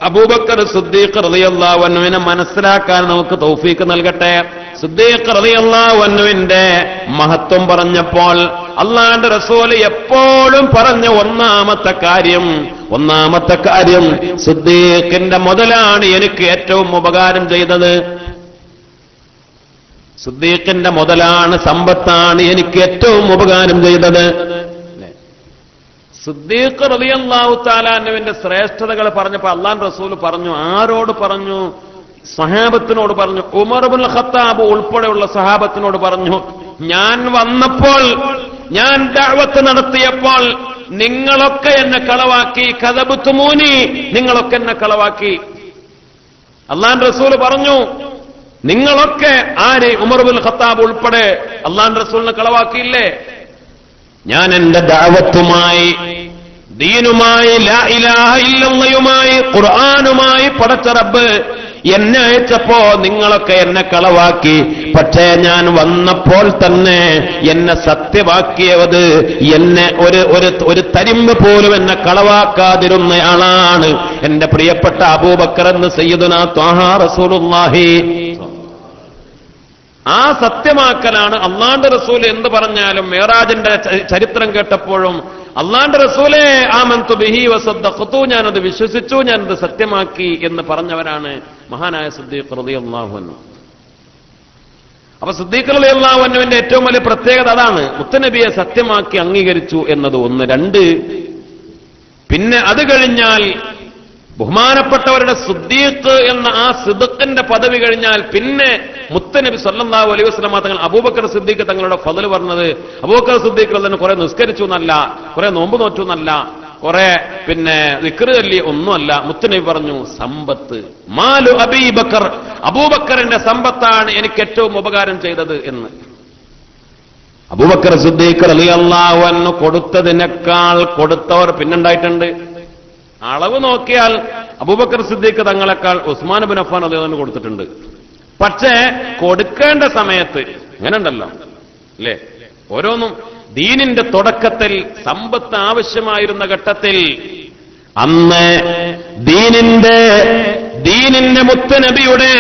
അബൂബക്കർ സിദ്ദീഖ് റളിയല്ലാഹു അൻഹുവിനെ മനസ്സിലാക്കാൻ നമുക്ക് തൗഫീഖ് നൽകട്ടെ. സിദ്ദീഖ് റളിയല്ലാഹു അൻഹുവിന്റെ മഹത്വം പറഞ്ഞപ്പോൾ അല്ലാഹുവിന്റെ റസൂൽ എപ്പോഴും പറഞ്ഞ ഒന്നാമത്തെ കാര്യം സിദ്ദീഖിന്റെ മുതലാണ് എനിക്ക് ഏറ്റവും ഉപകാരം ചെയ്തത്. സിദ്ദീഖിന്റെ മുതലാണ്, സമ്പത്താണ് എനിക്ക് ഏറ്റവും ഉപകാരം ചെയ്തത്. സിദ്ദീഖ് റളിയല്ലാഹു തആല അൻഹുവിന്റെ ശ്രേഷ്ഠതകൾ പറഞ്ഞപ്പോൾ അല്ലാഹുവിന്റെ റസൂൽ പറഞ്ഞു. ആരോട് പറഞ്ഞു? സഹാബത്തിനോട് പറഞ്ഞു. ഉമർ ഇബ്നുൽ ഖത്താബ് ഉൾപ്പെടെയുള്ള സഹാബത്തിനോട് പറഞ്ഞു, ഞാൻ വന്നപ്പോൾ, ഞാൻ ദഅവത്ത് നടത്തിയപ്പോൾ നിങ്ങളൊക്കെ എന്നെ കളവാക്കി. കദബത്തുമൂനി, നിങ്ങളൊക്കെ എന്നെ കളവാക്കി. അല്ലാഹുവിന്റെ റസൂൽ പറഞ്ഞു, നിങ്ങളൊക്കെ ആര്? ഉമർ ഇബ്നുൽ ഖത്താബ് ഉൾപ്പെടെ അല്ലാഹുവിന്റെ റസൂലിനെ കളവാക്കിയില്ലേ? ഞാൻ എന്റെ ദഅവത്തുമായി, ദീനുമായി, ലാ ഇലാഹ ഇല്ലല്ലാഹുമായി, ഖുർആനുമായി പടച്ച റബ്ബ് എന്നെ അയച്ചപ്പോ നിങ്ങളൊക്കെ എന്നെ കളവാക്കി. പക്ഷേ ഞാൻ വന്നപ്പോൾ തന്നെ എന്നെ സത്യവാക്കിയത്, എന്നെ ഒരു തരിമ്പ് പോലും എന്നെ കളവാക്കാതിരുന്നയാളാണ് എന്റെ പ്രിയപ്പെട്ട അബൂബക്കർ എന്ന് സയ്യിദുനാ ത്വാഹ റസൂലുള്ളാഹി. ആ സത്യമാക്കലാണ് അല്ലാഹുവിന്റെ റസൂൽ എന്ത് പറഞ്ഞാലും. മിഅ്റാജിന്റെ ചരിത്രം കേട്ടപ്പോഴും അല്ലാഹുവിന്റെ റസൂലേ ആമന്തു ബിഹി വസദ്ദഖ്തു, ഞാനത് വിശ്വസിച്ചു, ഞാനത് സത്യമാക്കി എന്ന് പറഞ്ഞവരാണ് മഹാനായ സിദ്ദീഖ് റളിയല്ലാഹു അൻഹു. അപ്പൊ സിദ്ദീഖ് റളിയല്ലാഹു അൻഹുവിന്റെ ഏറ്റവും വലിയ പ്രത്യേകത അതാണ്, മുത്തനബിയെ സത്യമാക്കി അംഗീകരിച്ചു എന്നത് ഒന്ന്. രണ്ട്, പിന്നെ അത് കഴിഞ്ഞാൽ ബഹുമാനപ്പെട്ടവരുടെ സിദ്ദീഖ് എന്ന ആ സിദ്ഖിന്റെ പദവി കഴിഞ്ഞാൽ പിന്നെ മുത്തനബി സല്ലല്ലാഹു അലൈഹി വസല്ലം തങ്ങൾ അബൂബക്കർ സിദ്ദീഖ് തങ്ങളുടെ ഫضل പറഞ്ഞത്, അബൂബക്കർ സിദ്ദീഖ് തന്നെ കുറെ നിസ്കരിച്ചു എന്നല്ല, കുറെ നോമ്പ് നോറ്റു എന്നല്ല, കുറെ ദിക്ർ ചൊല്ലി ഒന്നുമല്ല. മുത്തനബി പറഞ്ഞു, സമ്പത്ത്, മാലു അബീബക്കർ, അബൂബക്കറിന്റെ സമ്പത്താണ് എനിക്ക് ഏറ്റവും ഉപകാരം ചെയ്തത് എന്ന്. അബൂബക്കർ സിദ്ദീഖ് റളിയല്ലാഹു അൻഹു കൊടുത്തതിനേക്കാൾ കൊടുത്തവർ പിന്നുണ്ടായിട്ടുണ്ട്. അളവ് നോക്കിയാൽ അബൂബക്കർ സിദ്ദീഖ് തങ്ങളെക്കാൾ ഉസ്മാൻ ഇബ്നു അഫ്ഫാൻ റളിയല്ലാഹു അൻഹു കൊടുത്തിട്ടുണ്ട്. പക്ഷേ കൊടുക്കേണ്ട സമയത്ത് അങ്ങനെ ഉണ്ടല്ലോ അല്ലേ, ഓരോന്നും ദീനിന്റെ തുടക്കത്തിൽ സമ്പത്ത് ആവശ്യമായിരുന്ന ഘട്ടത്തിൽ അന്ന് ദീനിന്റെ മുത്തനബിയുടെ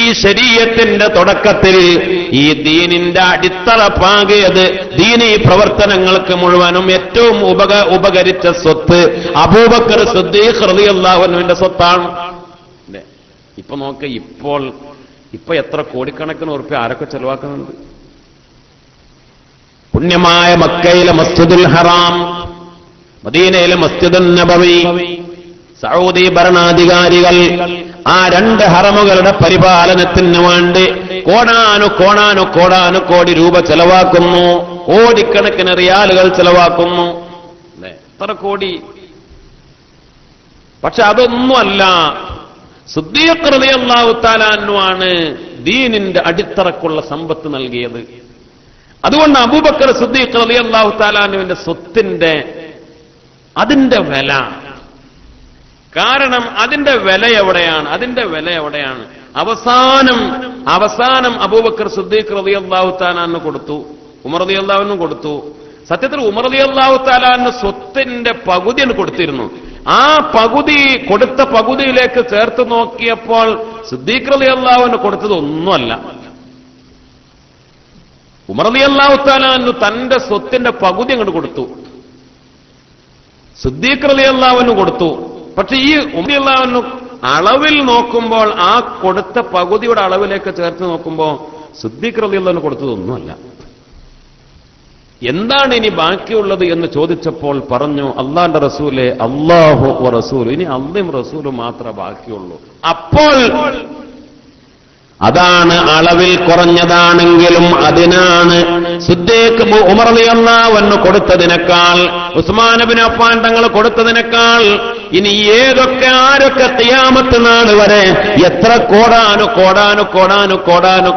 ഈ ശരീഅത്തിന്റെ തുടക്കത്തിൽ ഈ ദീനിന്റെ അടിത്തറ പാകിയത്, ദീനീ പ്രവർത്തനങ്ങൾക്ക് മുഴുവനും ഏറ്റവും ഉപകരിച്ച സ്വത്ത് അബൂബക്കർ സിദ്ദീഖ് റളിയല്ലാഹു അൻഹുവിന്റെ സ്വത്താണ്. ഇപ്പൊ നോക്ക, ഇപ്പൊ എത്ര കോടിക്കണക്കിന് ഉറുപ്പിക ആരൊക്കെ ചെലവാക്കുന്നുണ്ട്. പുണ്യമായ മക്കയിലെ മസ്ജിദുൽ ഹറാം, മദീനയിലെ മസ്ജിദുൻ നബവി, സൗദി ഭരണാധികാരികൾ ആ രണ്ട് ഹറമുകളുടെ പരിപാലനത്തിന് വേണ്ടി കോടാനു കോടി രൂപ ചെലവാക്കുന്നു, കോടിക്കണക്കിന് റിയാലുകൾ ചെലവാക്കുന്നു. എത്ര കോടി! പക്ഷെ അതൊന്നുമല്ല, സിദ്ദീഖ് റളിയല്ലാഹു തആല അൻഹു ആണ് ദീനിന്റെ അടിത്തറക്കുള്ള സമ്പത്ത് നൽകിയത്. അതുകൊണ്ട് അബൂബക്കർ സിദ്ദീഖ് റളിയല്ലാഹു തആല അൻഹുവിന്റെ സ്വത്തിന്റെ അതിന്റെ വില, കാരണം അതിന്റെ വില എവിടെയാണ്? അവസാനം അബൂബക്കർ സിദ്ദീഖ് റളിയല്ലാഹു തആല അൻഹു കൊടുത്തു, ഉമർ റളിയല്ലാഹു അൻഹു കൊടുത്തു. സത്യത്തിൽ ഉമർ റളിയല്ലാഹു തആല അൻഹു സ്വത്തിന്റെ പകുതിയാണ് കൊടുത്തിരുന്നു. ആ കൊടുത്ത പകുതിയിലേക്ക് ചേർത്ത് നോക്കിയപ്പോൾ സിദ്ദീഖ് റളിയല്ലാഹു അൻഹു കൊടുത്തത് ഒന്നുമല്ല. ഉമർ റളിയല്ലാഹു തആല അൻഹു തന്റെ സ്വത്തിന്റെ പകുതി അങ്ങോട്ട് കൊടുത്തു, സിദ്ദീഖ് റളിയല്ലാഹു അൻഹു കൊടുത്തു. പക്ഷെ ഈ ഉമർ റളിയല്ലാഹു അൻഹു അളവിൽ നോക്കുമ്പോൾ, ആ കൊടുത്ത പകുതിയുടെ അളവിലേക്ക് ചേർത്ത് നോക്കുമ്പോൾ സിദ്ദീഖ് റളിയല്ലാഹു അൻഹു കൊടുത്തതൊന്നുമല്ല. എന്താണ് ഇനി ബാക്കിയുള്ളത് എന്ന് ചോദിച്ചപ്പോൾ പറഞ്ഞു, അല്ലാഹുവിന്റെ റസൂലേ, അല്ലാഹു വ റസൂൽ, ഇനി അല്ലാഹും റസൂലും മാത്രമേ ബാക്കിയുള്ളൂ. അപ്പോൾ അതാണ് അളവിൽ കുറഞ്ഞതാണെങ്കിലും അതിനാണ് സിദ്ദീഖ് ഉമർ റളിയല്ലാഹു അൻഹു കൊടുത്തതിനേക്കാൾ, ഉസ്മാൻ ഇബ്നു അഫ്ഫാൻ തങ്ങൾ കൊടുത്തതിനേക്കാൾ ഇനി ആരൊക്കെ ഖിയാമത്ത് നാൾ വരെ എത്ര കോടാനു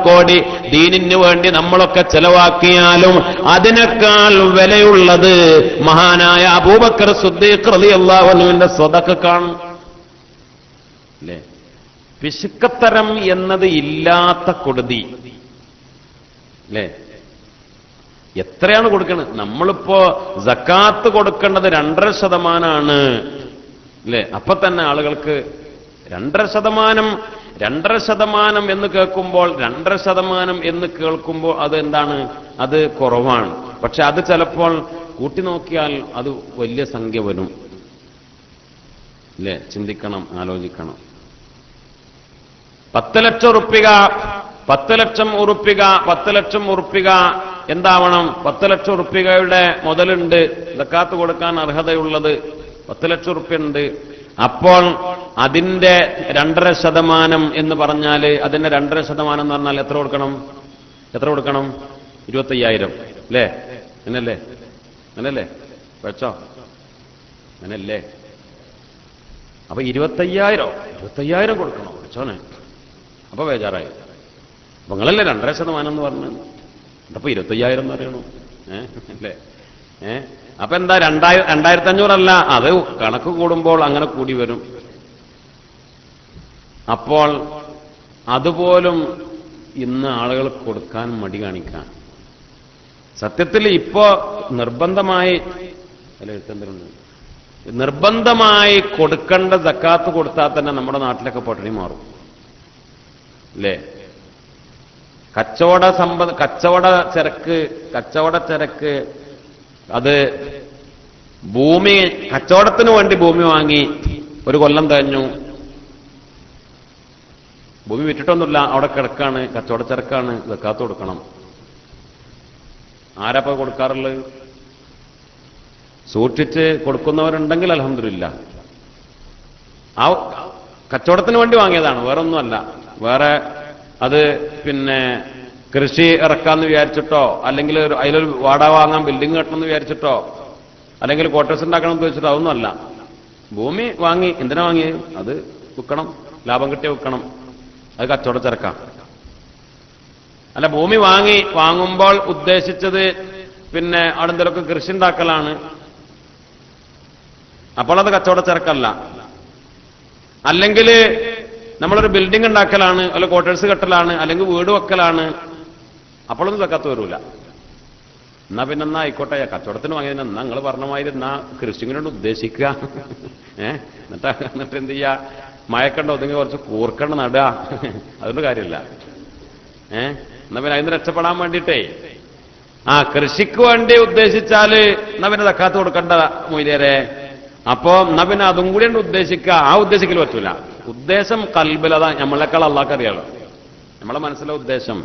കോടി ദീനിന് വേണ്ടി നമ്മളൊക്കെ ചെലവാക്കിയാലും അതിനേക്കാൾ വിലയുള്ളത് മഹാനായ അബൂബക്കർ സിദ്ദീഖ് റളിയല്ലാഹു അൻഹുവിന്റെ സ്വതക്കക്കാണ്. അല്ലേ? പിശുക്കത്തരം എന്നത് ഇല്ലാത്ത കൊടുതി, അല്ലേ? എത്രയാണ് കൊടുക്കുന്നത്? നമ്മളിപ്പോ സക്കാത്ത് കൊടുക്കേണ്ടത് 2.5% അല്ലേ? അപ്പൊ തന്നെ ആളുകൾക്ക് 2.5% എന്ന് കേൾക്കുമ്പോൾ 2.5% എന്ന് കേൾക്കുമ്പോൾ അത് എന്താണ്? അത് കുറവാണ്. പക്ഷെ അത് ചിലപ്പോൾ കൂട്ടി നോക്കിയാൽ അത് വലിയ സംഖ്യ വരും അല്ലേ? ചിന്തിക്കണം, ആലോചിക്കണം. 10 ലക്ഷം ഉറുപ്പിക എന്താവണം? 10 ലക്ഷം ഉറുപ്പികയുടെ മുതലുണ്ട്, സക്കാത്ത് കൊടുക്കാൻ അർഹതയുള്ളത് 10 ലക്ഷം ഉറുപ്പ്യ ഉണ്ട്. അപ്പോൾ അതിന്റെ 2.5% എന്ന് പറഞ്ഞാൽ, അതിന്റെ 2.5% എന്ന് പറഞ്ഞാൽ എത്ര കൊടുക്കണം? 25,000 അല്ലേ? അങ്ങനല്ലേ വെച്ചോ? അങ്ങനല്ലേ? അപ്പൊ 25,000 കൊടുക്കണോ വെച്ചോനെ? അപ്പൊ ബേജാറായി. അപ്പൊ നിങ്ങളല്ലേ 2.5% എന്ന് പറഞ്ഞു, അപ്പൊ 25,000 എന്ന് പറയണു അല്ലേ? അപ്പൊ എന്താ 2,500 അല്ല, അത് കണക്ക് കൂടുമ്പോൾ അങ്ങനെ കൂടി വരും. അപ്പോൾ അതുപോലും ഇന്ന് ആളുകൾ കൊടുക്കാൻ മടി കാണിക്കാൻ. സത്യത്തിൽ ഇപ്പോ നിർബന്ധമായി കൊടുക്കേണ്ട സക്കാത്ത് കൊടുത്താൽ തന്നെ നമ്മുടെ നാട്ടിലൊക്കെ പട്ടിണി മാറും അല്ലേ? കച്ചവട ചരക്ക് അത് ഭൂമി കച്ചവടത്തിന് വേണ്ടി ഭൂമി വാങ്ങി 1 കൊല്ലം കഴിഞ്ഞു, ഭൂമി വിറ്റിട്ടൊന്നുമില്ല, അവിടെ കിടക്കാണ്, കച്ചവട ചരക്കാണ്, സക്കാത്ത് കൊടുക്കണം. ആരപ്പ കൊടുക്കാറുള്ളത്? സൂക്ഷിച്ച് കൊടുക്കുന്നവരുണ്ടെങ്കിൽ അൽഹംദുലില്ലാഹ്. ആ കച്ചവടത്തിന് വേണ്ടി വാങ്ങിയതാണ്, വേറെ ഒന്നുമല്ല. വേറെ അത് പിന്നെ കൃഷി ഇറക്കാന്ന് വിചാരിച്ചിട്ടോ, അല്ലെങ്കിൽ അതിലൊരു വാടക വാങ്ങാൻ ബിൽഡിംഗ് കെട്ടണമെന്ന് വിചാരിച്ചിട്ടോ, അല്ലെങ്കിൽ ക്വാർട്ടേഴ്സ് ഉണ്ടാക്കണമെന്ന് വെച്ചിട്ടോ അതൊന്നുമല്ല. ഭൂമി വാങ്ങി, എന്തിനാ വാങ്ങിയത്? അത് വിൽക്കണം, ലാഭം കിട്ടിയ വിൽക്കണം, അത് കച്ചവട ചരക്കാം. അല്ല, ഭൂമി വാങ്ങുമ്പോൾ ഉദ്ദേശിച്ചത് പിന്നെ അവിടെ എന്തെങ്കിലുമൊക്കെ കൃഷി ഉണ്ടാക്കലാണ്, അപ്പോൾ അത് കച്ചവട ചരക്കല്ല. അല്ലെങ്കിൽ നമ്മളൊരു ബിൽഡിംഗ് ഉണ്ടാക്കലാണ്, അല്ല ക്വാർട്ടേഴ്സ് കെട്ടലാണ്, അല്ലെങ്കിൽ വീട് വെക്കലാണ്, അപ്പോഴൊന്നും സക്കാത്ത് വരൂല. എന്നാ പിന്നെന്നാ ആയിക്കോട്ടെ, കച്ചവടത്തിന് വാങ്ങിയതിന് എന്നാ നിങ്ങൾ പറഞ്ഞ മാതിരി എന്നാ കൃഷിങ്ങിനോട് ഉദ്ദേശിക്കുക. എന്നിട്ട് എന്ത് ചെയ്യാ? മഴക്കണ്ട ഒതുങ്ങി കുറച്ച് കൂർക്കണ്ട് നടുക, അതൊന്നും കാര്യമില്ല. എന്നാ പിന്നെ അതിന് രക്ഷപ്പെടാൻ വേണ്ടിയിട്ടേ കൃഷിക്ക് വേണ്ടി ഉദ്ദേശിച്ചാല് എന്നാ പിന്നെ സക്കാത്ത് കൊടുക്കണ്ട മൊയ്ലിയരെ. അപ്പോ എന്നാ പിന്നെ അതും കൂടി ഉദ്ദേശിക്കുക. ആ ഉദ്ദേശിക്കൽ പറ്റൂല. ഉദ്ദേശം കൽബിലതാ. നമ്മളെക്കാൾ അള്ളാഹ്ക്ക് അറിയാലോ നമ്മളെ മനസ്സിലെ ഉദ്ദേശം.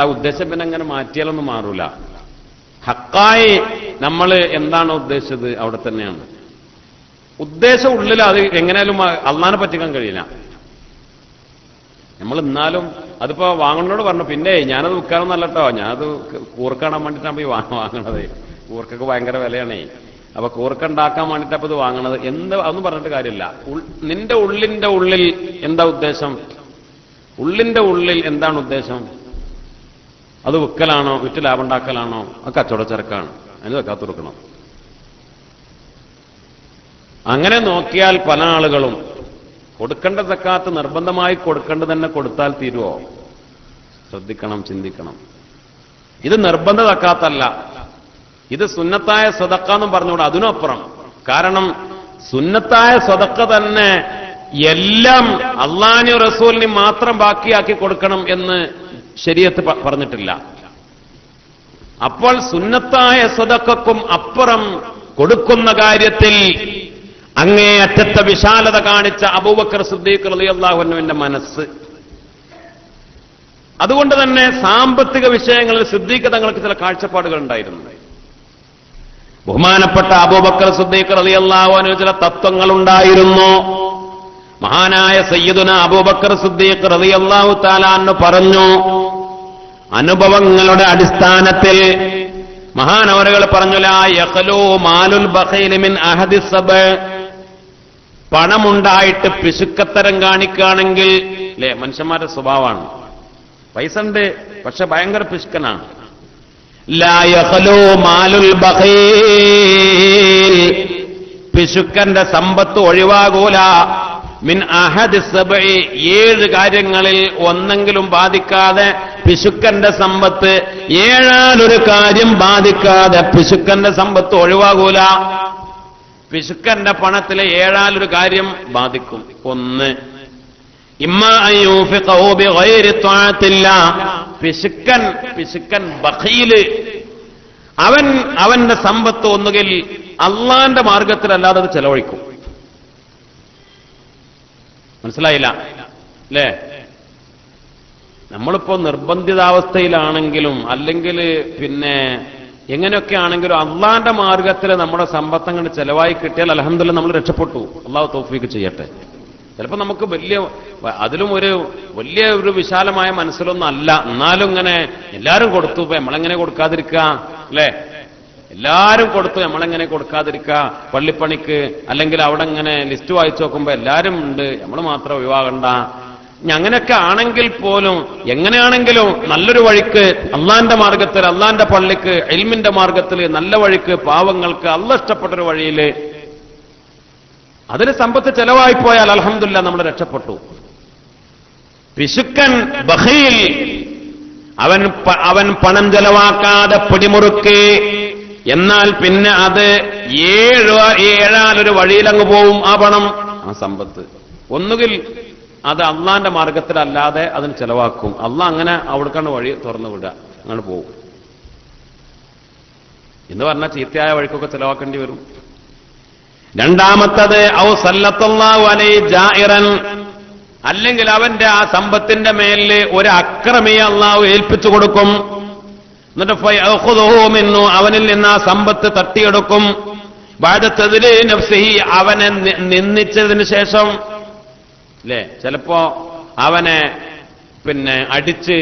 ആ ഉദ്ദേശം പിന്നെ അങ്ങനെ മാറ്റിയാലൊന്നും മാറൂല. ഹക്കായി നമ്മൾ എന്താണ് ഉദ്ദേശിച്ചത് അവിടെ തന്നെയാണ്. ഉദ്ദേശം ഉള്ളിൽ അത് എങ്ങനെയാലും അള്ളാഹിനെ പറ്റിക്കാൻ കഴിയില്ല. നമ്മൾ എന്നാലും അതിപ്പോ വാങ്ങണോട് പറഞ്ഞു, പിന്നെ ഞാനത് വിൽക്കാനൊന്നല്ലോ, ഞാനത് കൂർക്കാണാൻ വേണ്ടിയിട്ടാണ് പോയി വാങ്ങണത്. കൂർക്കൊക്കെ ഭയങ്കര വിലയാണേ. അപ്പൊ കൂർക്കുണ്ടാക്കാൻ വേണ്ടിയിട്ട് അപ്പൊ ഇത് വാങ്ങണത് അതൊന്നും പറഞ്ഞിട്ട് കാര്യമില്ല. നിന്റെ ഉള്ളിന്റെ ഉള്ളിൽ എന്താ ഉദ്ദേശം? ഉള്ളിന്റെ ഉള്ളിൽ എന്താണ് ഉദ്ദേശം? അത് വിൽക്കലാണോ, വിറ്റ് ലാഭം ഉണ്ടാക്കലാണോ? അത് കച്ചവട ചരക്കാണ്, അതിന് സക്കാത്ത് കൊടുക്കണം. അങ്ങനെ നോക്കിയാൽ പല ആളുകളും കൊടുക്കേണ്ട സക്കാത്ത് നിർബന്ധമായി കൊടുക്കേണ്ടത് തന്നെ കൊടുത്താൽ തീരുവോ? ശ്രദ്ധിക്കണം, ചിന്തിക്കണം. ഇത് നിർബന്ധ സക്കാത്തല്ല, ഇത് സുന്നത്തായ സ്വതക്ക എന്നും പറഞ്ഞുകൂടാ, അതിനപ്പുറം. കാരണം സുന്നത്തായ സ്വതക്ക തന്നെ എല്ലാം അള്ളാഹിനും റസൂലിനും മാത്രം ബാക്കിയാക്കി കൊടുക്കണം എന്ന് ശരീഅത്ത് പറഞ്ഞിട്ടില്ല. അപ്പോൾ സുന്നത്തായ സ്വതക്കക്കും അപ്പുറം കൊടുക്കുന്ന കാര്യത്തിൽ അങ്ങേയറ്റത്തെ വിശാലത കാണിച്ച അബൂബക്കർ സിദ്ദീഖ് റളിയല്ലാഹു അൻഹുവിന്റെ മനസ്സ്. അതുകൊണ്ട് തന്നെ സാമ്പത്തിക വിഷയങ്ങളിൽ സിദ്ദീഖ് തങ്ങൾക്ക് ചില കാഴ്ചപ്പാടുകൾ ഉണ്ടായിരുന്നു. ബഹുമാനപ്പെട്ട അബൂബക്കർ സിദ്ദീഖ് റളിയല്ലാഹു അൻഹു ചില തത്വങ്ങൾ ഉണ്ടായിരുന്നു. മഹാനായ സയ്യിദുന അബൂബക്കർ സിദ്ദീഖ് റളിയല്ലാഹു തആല അൻഹു പറഞ്ഞു, അനുഭവങ്ങളുടെ അടിസ്ഥാനത്തിൽ മഹാനവറുകൾ പറഞ്ഞു, ലാ യഖലു മാലുൽ ബഖീൽ മിൻ അഹദി സബ്. പണമുണ്ടായിട്ട് പിശുക്കത്തരം കാണിക്കുകയാണെങ്കിൽ അല്ലേ, മനുഷ്യന്മാരുടെ സ്വഭാവമാണ്. പൈസ ഉണ്ട്, പക്ഷെ ഭയങ്കര പിശുക്കനാണ്. ലാ യഖലു മാലുൽ ബഖീൽ. പിശുക്കന്റെ സമ്പത്ത് ഒഴിവാകൂല. മിൻ അഹദി സബ്ഇ. 7 കാര്യങ്ങളിൽ ഒന്നെങ്കിലും ബാധിക്കാതെ പിശുക്കന്റെ സമ്പത്ത് ഏഴാലൊരു കാര്യം ബാധിക്കാതെ പിശുക്കന്റെ സമ്പത്ത് ഒഴിവാകൂല. പിശുക്കന്റെ പണത്തിലെ ഏഴാലൊരു കാര്യം ബാധിക്കും. ഒന്ന്, പിശുക്കൻ ബഖീല്, അവന്റെ സമ്പത്ത് ഒന്നുകിൽ അള്ളാന്റെ മാർഗത്തിലല്ലാതെ അത് ചെലവഴിക്കും. മനസ്സിലായില്ല അല്ലേ? നമ്മളിപ്പോ നിർബന്ധിതാവസ്ഥയിലാണെങ്കിലും അല്ലെങ്കിൽ പിന്നെ എങ്ങനെയൊക്കെ ആണെങ്കിലും അള്ളാന്റെ മാർഗത്തിൽ നമ്മുടെ സമ്പത്തങ്ങൾ ചെലവായി കിട്ടിയാൽ അൽഹംദുലില്ലാഹ് നമ്മൾ രക്ഷപ്പെട്ടു. അള്ളാഹു തൗഫീഖ് ചെയ്യട്ടെ. ചിലപ്പോൾ നമുക്ക് അതിലും വലിയ ഒരു വിശാലമായ മനസ്സിലൊന്നും അല്ല, എന്നാലും ഇങ്ങനെ എല്ലാവരും കൊടുത്തു, ഇപ്പൊ നമ്മളെങ്ങനെ കൊടുക്കാതിരിക്കുക അല്ലേ? എല്ലാവരും കൊടുത്തു, നമ്മളെങ്ങനെ കൊടുക്കാതിരിക്കുക? പള്ളിപ്പണിക്ക് അല്ലെങ്കിൽ അവിടെ ഇങ്ങനെ ലിസ്റ്റ് വായിച്ചു നോക്കുമ്പോ എല്ലാവരും ഉണ്ട്, നമ്മൾ മാത്രം ഒഴിവാകണ്ട. അങ്ങനെയൊക്കെ ആണെങ്കിൽ പോലും എങ്ങനെയാണെങ്കിലും നല്ലൊരു വഴിക്ക് അള്ളാന്റെ മാർഗത്തിൽ, അള്ളാന്റെ പള്ളിക്ക്, ഇൽമിന്റെ മാർഗത്തിൽ, നല്ല വഴിക്ക്, പാവങ്ങൾക്ക് അള്ളാഹ് ഇഷ്ടപ്പെട്ടൊരു വഴിയിൽ അതിന് സമ്പത്ത് ചെലവായി പോയാൽ അൽഹംദുലില്ലാഹ് നമ്മൾ രക്ഷപ്പെട്ടു. പിശുക്കൻ ബഖീൽ, അവൻ പണം ചെലവാക്കാതെ പിടിമുറുക്കി, എന്നാൽ പിന്നെ അത് ഏഴാലൊരു വഴിയിലങ്ങ് പോവും. ആ പണം, ആ സമ്പത്ത് ഒന്നുകിൽ അത് അള്ളാന്റെ മാർഗത്തിലല്ലാതെ അതിന് ചെലവാക്കും. അള്ളാഹ് അങ്ങനെ അവിടേക്കാണ് വഴി തുറന്നു വിടുക, അങ്ങനെ പോകും. എന്ന് പറഞ്ഞാൽ ചീത്തയായ വഴിക്കൊക്കെ ചെലവാക്കേണ്ടി വരും. രണ്ടാമത്തത് ഔ സല്ലല്ലാഹു അലൈഹി ജാഇറൻ, അല്ലെങ്കിൽ അവന്റെ ആ സമ്പത്തിന്റെ മേലിൽ ഒരു അക്രമിയെ അള്ളാഹു ഏൽപ്പിച്ചു കൊടുക്കും. എന്നിട്ട് ഫയഖുദുഹു മിന്നു, അവനിൽ നിന്ന് ആ സമ്പത്ത് തട്ടിയെടുക്കും. ബഅദ തദ്ലീ നഫ്സിഹി, അവനെ നിന്ദിച്ചതിന് ശേഷം അല്ലേ? ചിലപ്പോ അവനെ പിന്നെ അടിച്ച്,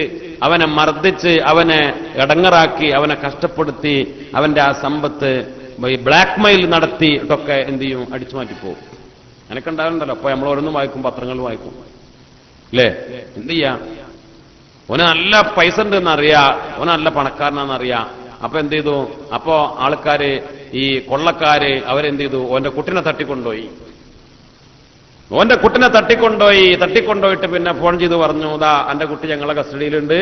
അവനെ മർദ്ദിച്ച്, അവനെ ഇടങ്ങറാക്കി, അവനെ കഷ്ടപ്പെടുത്തി, അവന്റെ ആ സമ്പത്ത് ബ്ലാക്ക്മെയിൽ നടത്തിയിട്ടൊക്കെ എന്ത് ചെയ്യും? അടിച്ചു മാറ്റിപ്പോകും. അങ്ങനെയൊക്കെ ഉണ്ടാകുന്നുണ്ടല്ലോ. അപ്പൊ നമ്മൾ ഓരോന്നും വായിക്കും, പത്രങ്ങൾ വായിക്കും അല്ലേ? എന്ത് ചെയ്യാം? ഓന് നല്ല പൈസ ഉണ്ടെന്നറിയാ, ഓന് നല്ല പണക്കാരനാണെന്നറിയാം. അപ്പൊ എന്ത് ചെയ്തു? അപ്പോ ആൾക്കാര്, ഈ കൊള്ളക്കാര് അവരെന്ത് ചെയ്തു? ഓന്റെ കുട്ടിനെ തട്ടിക്കൊണ്ടുപോയി. തട്ടിക്കൊണ്ടുപോയിട്ട് പിന്നെ ഫോൺ ചെയ്ത് പറഞ്ഞു, ദാ എന്റെ കുട്ടി ഞങ്ങളെ കസ്റ്റഡിയിലുണ്ട്,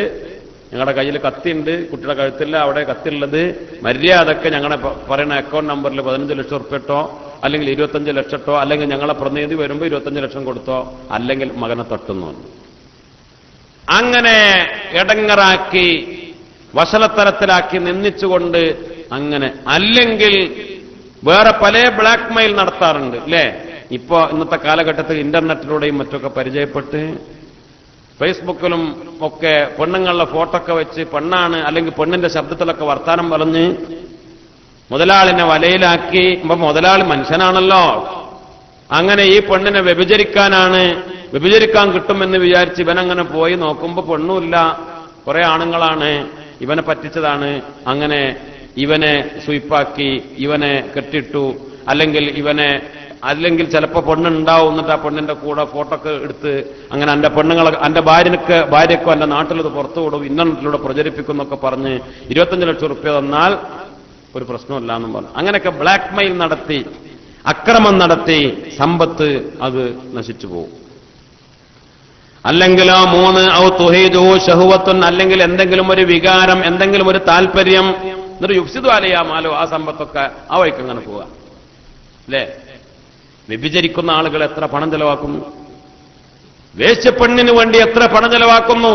ഞങ്ങളുടെ കയ്യിൽ കത്തിയുണ്ട്, കുട്ടിയുടെ കഴുത്തില്ല, അവിടെ കത്തിയുള്ളത്, മര്യാദക്ക് ഞങ്ങളെ പറയുന്ന അക്കൗണ്ട് നമ്പറിൽ 15 ലക്ഷം ഉറുപ്പിട്ടോ അല്ലെങ്കിൽ 25 ലക്ഷട്ടോ അല്ലെങ്കിൽ ഞങ്ങളെ പ്രതിനിധി വരുമ്പോൾ 25 ലക്ഷം കൊടുത്തോ, അല്ലെങ്കിൽ മകനെ തട്ടുന്നു. അങ്ങനെ ഇടങ്ങറാക്കി, വഷളത്തരത്തിലാക്കി, നിന്ദിച്ചുകൊണ്ട് അങ്ങനെ. അല്ലെങ്കിൽ വേറെ പല ബ്ലാക്ക് മെയിൽ നടത്താറുണ്ട് അല്ലേ? ഇപ്പോ ഇന്നത്തെ കാലഘട്ടത്തിൽ ഇന്റർനെറ്റിലൂടെയും മറ്റൊക്കെ പരിചയപ്പെട്ട് ഫേസ്ബുക്കിലും ഒക്കെ പെണ്ണുങ്ങളുടെ ഫോട്ടോ ഒക്കെ വെച്ച് പെണ്ണാണ് അല്ലെങ്കിൽ പെണ്ണിന്റെ ശബ്ദത്തിലൊക്കെ വർത്താനം പറഞ്ഞ് മുതലാളിനെ വലയിലാക്കി. ഇപ്പൊ മുതലാളി മനുഷ്യനാണല്ലോ, അങ്ങനെ ഈ പെണ്ണിനെ വ്യഭിചരിക്കാൻ കിട്ടുമെന്ന് വിചാരിച്ച് ഇവനങ്ങനെ പോയി നോക്കുമ്പോ പെണ്ണുമില്ല, കുറെ ആണുങ്ങളാണ്, ഇവനെ പറ്റിച്ചതാണ്. അങ്ങനെ ഇവനെ സ്വീപ്പാക്കി, ഇവനെ കെട്ടിട്ടു, അല്ലെങ്കിൽ ചിലപ്പോ പെണ്ണുണ്ടാവും, എന്നിട്ട് ആ പെണ്ണിന്റെ കൂടെ ഫോട്ടോ ഒക്കെ എടുത്ത് അങ്ങനെ എന്റെ ഭാര്യക്കോ എന്റെ നാട്ടിലത് പുറത്തു വിടും, ഇന്റർനെറ്റിലൂടെ പ്രചരിപ്പിക്കുന്നൊക്കെ പറഞ്ഞ് 25 ലക്ഷം റുപ്യ തന്നാൽ ഒരു പ്രശ്നമില്ല എന്നും പറഞ്ഞു. അങ്ങനെയൊക്കെ ബ്ലാക്ക് മെയിൽ നടത്തി, അക്രമം നടത്തി സമ്പത്ത് അത് നശിച്ചു പോകും. അല്ലെങ്കിലോ 3 ഔ തുഹീദു ശഹവത്തുൻ, അല്ലെങ്കിൽ എന്തെങ്കിലും ഒരു വികാരം, എന്തെങ്കിലും ഒരു താല്പര്യം, എന്നിട്ട് യുഫ്സിദു അലൈഹാ മാലു, ആ സമ്പത്തൊക്കെ ആ വഴിക്ക് അങ്ങനെ പോവുക അല്ലേ? വ്യഭിചരിക്കുന്ന ആളുകൾ എത്ര പണം ചെലവാക്കുന്നു, വേശ്യപ്പെണ്ണിന് വേണ്ടി എത്ര പണം ചെലവാക്കുന്നു.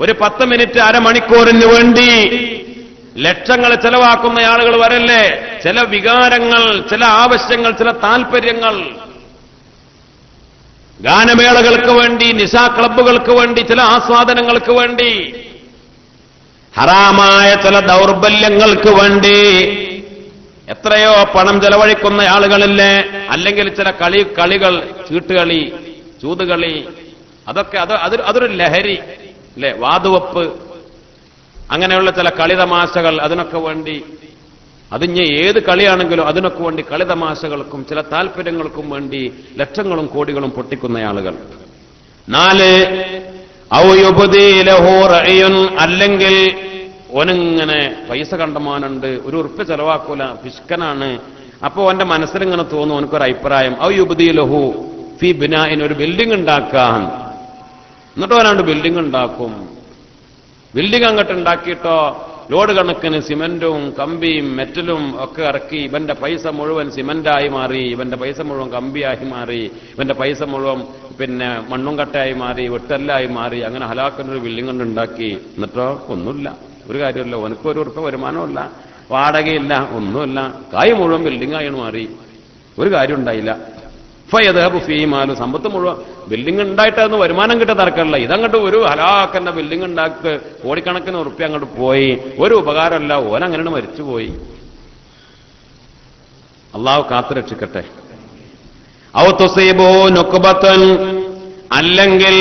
ഒരു 10 മിനിറ്റ് അരമണിക്കൂറിന് വേണ്ടി ലക്ഷങ്ങൾ ചെലവാക്കുന്ന ആളുകൾ വരല്ലേ? ചില വികാരങ്ങൾ, ചില ആവശ്യങ്ങൾ, ചില താല്പര്യങ്ങൾ, ഗാനമേളകൾക്ക് വേണ്ടി, നിശാ ക്ലബ്ബുകൾക്ക് വേണ്ടി, ചില ആസ്വാദനങ്ങൾക്ക് വേണ്ടി, ഹറാമായ ചില ദൗർബല്യങ്ങൾക്ക് വേണ്ടി എത്രയോ പണം ചെലവഴിക്കുന്ന ആളുകളില്ലേ? അല്ലെങ്കിൽ ചില കളികൾ, ചീട്ടുകളി, ചൂതുകളി, അതൊരു ലഹരി അല്ലേ? വാതുവെപ്പ്, അങ്ങനെയുള്ള ചില കളിതമാശകൾ, അതിനൊക്കെ വേണ്ടി, അതിഞ്ഞ് ഏത് കളിയാണെങ്കിലും അതിനൊക്കെ വേണ്ടി കളിതമാശകൾക്കും ചില താല്പര്യങ്ങൾക്കും വേണ്ടി ലക്ഷങ്ങളും കോടികളും പൊട്ടിക്കുന്ന ആളുകൾ. 4 ഔ യുബ്ദീ ലഹു റഅയുൻ, അല്ലെങ്കിൽ ഓനിങ്ങനെ പൈസ കണ്ടമാനുണ്ട്, ഒരു ഉറുപ്പ്യ ചെലവാക്കൂല, പിശുക്കനാണ്. അപ്പോ ഓന്റെ മനസ്സിലിങ്ങനെ തോന്നും, ഓനക്കൊരു അഭിപ്രായം, ഔ യുബ്ദീ ലഹു ഫീ ബിനാഇൻ, ഒരു ബിൽഡിംഗ് ഉണ്ടാക്കാൻ. എന്നിട്ട് ഓനാണ്ട് ബിൽഡിംഗ് ഉണ്ടാക്കും. ബിൽഡിംഗ് അങ്ങോട്ട് ഉണ്ടാക്കിയിട്ടോ ലോഡ് കണക്കിന് സിമന്റും കമ്പിയും മെറ്റലും ഒക്കെ ഇറക്കി ഇവന്റെ പൈസ മുഴുവൻ സിമന്റായി മാറി, ഇവന്റെ പൈസ മുഴുവൻ കമ്പിയായി മാറി, ഇവന്റെ പൈസ മുഴുവൻ പിന്നെ മണ്ണും കട്ടയായി മാറി, വെട്ടല്ലായി മാറി, അങ്ങനെ ഹലാക്കുന്നൊരു ബിൽഡിംഗ് കൊണ്ട് ഉണ്ടാക്കി. എന്നിട്ടോ ഒന്നുമില്ല, ഒരു കാര്യമില്ല, ഓനക്ക് ഒരു ഉറപ്പ് വരുമാനമില്ല, വാടകയില്ല, ഒന്നുമില്ല, കായ് മുഴുവൻ ബിൽഡിംഗായാണ് മാറി, ഒരു കാര്യം ഉണ്ടായില്ല. ഫയദ്ഹബു ഫീ മാലു, സമ്പത്ത് മുഴുവൻ ബിൽഡിംഗ് ഉണ്ടായിട്ടൊന്നും വരുമാനം കിട്ടാൻ തർക്കമില്ല. ഇതങ്ങോട്ട് ഒരു ഹലാക്കന്റെ ബിൽഡിംഗ് ഉണ്ടാക്കി കോടിക്കണക്കിന് ഉറുപ്പ്യ അങ്ങോട്ട് പോയി, ഒരു ഉപകാരമല്ല, ഓൻ അങ്ങനെ മരിച്ചുപോയി. അള്ളാഹു കാത്തുരക്ഷിക്കട്ടെ. ഔ തുസീബു നുക്ബതൻ, അല്ലെങ്കിൽ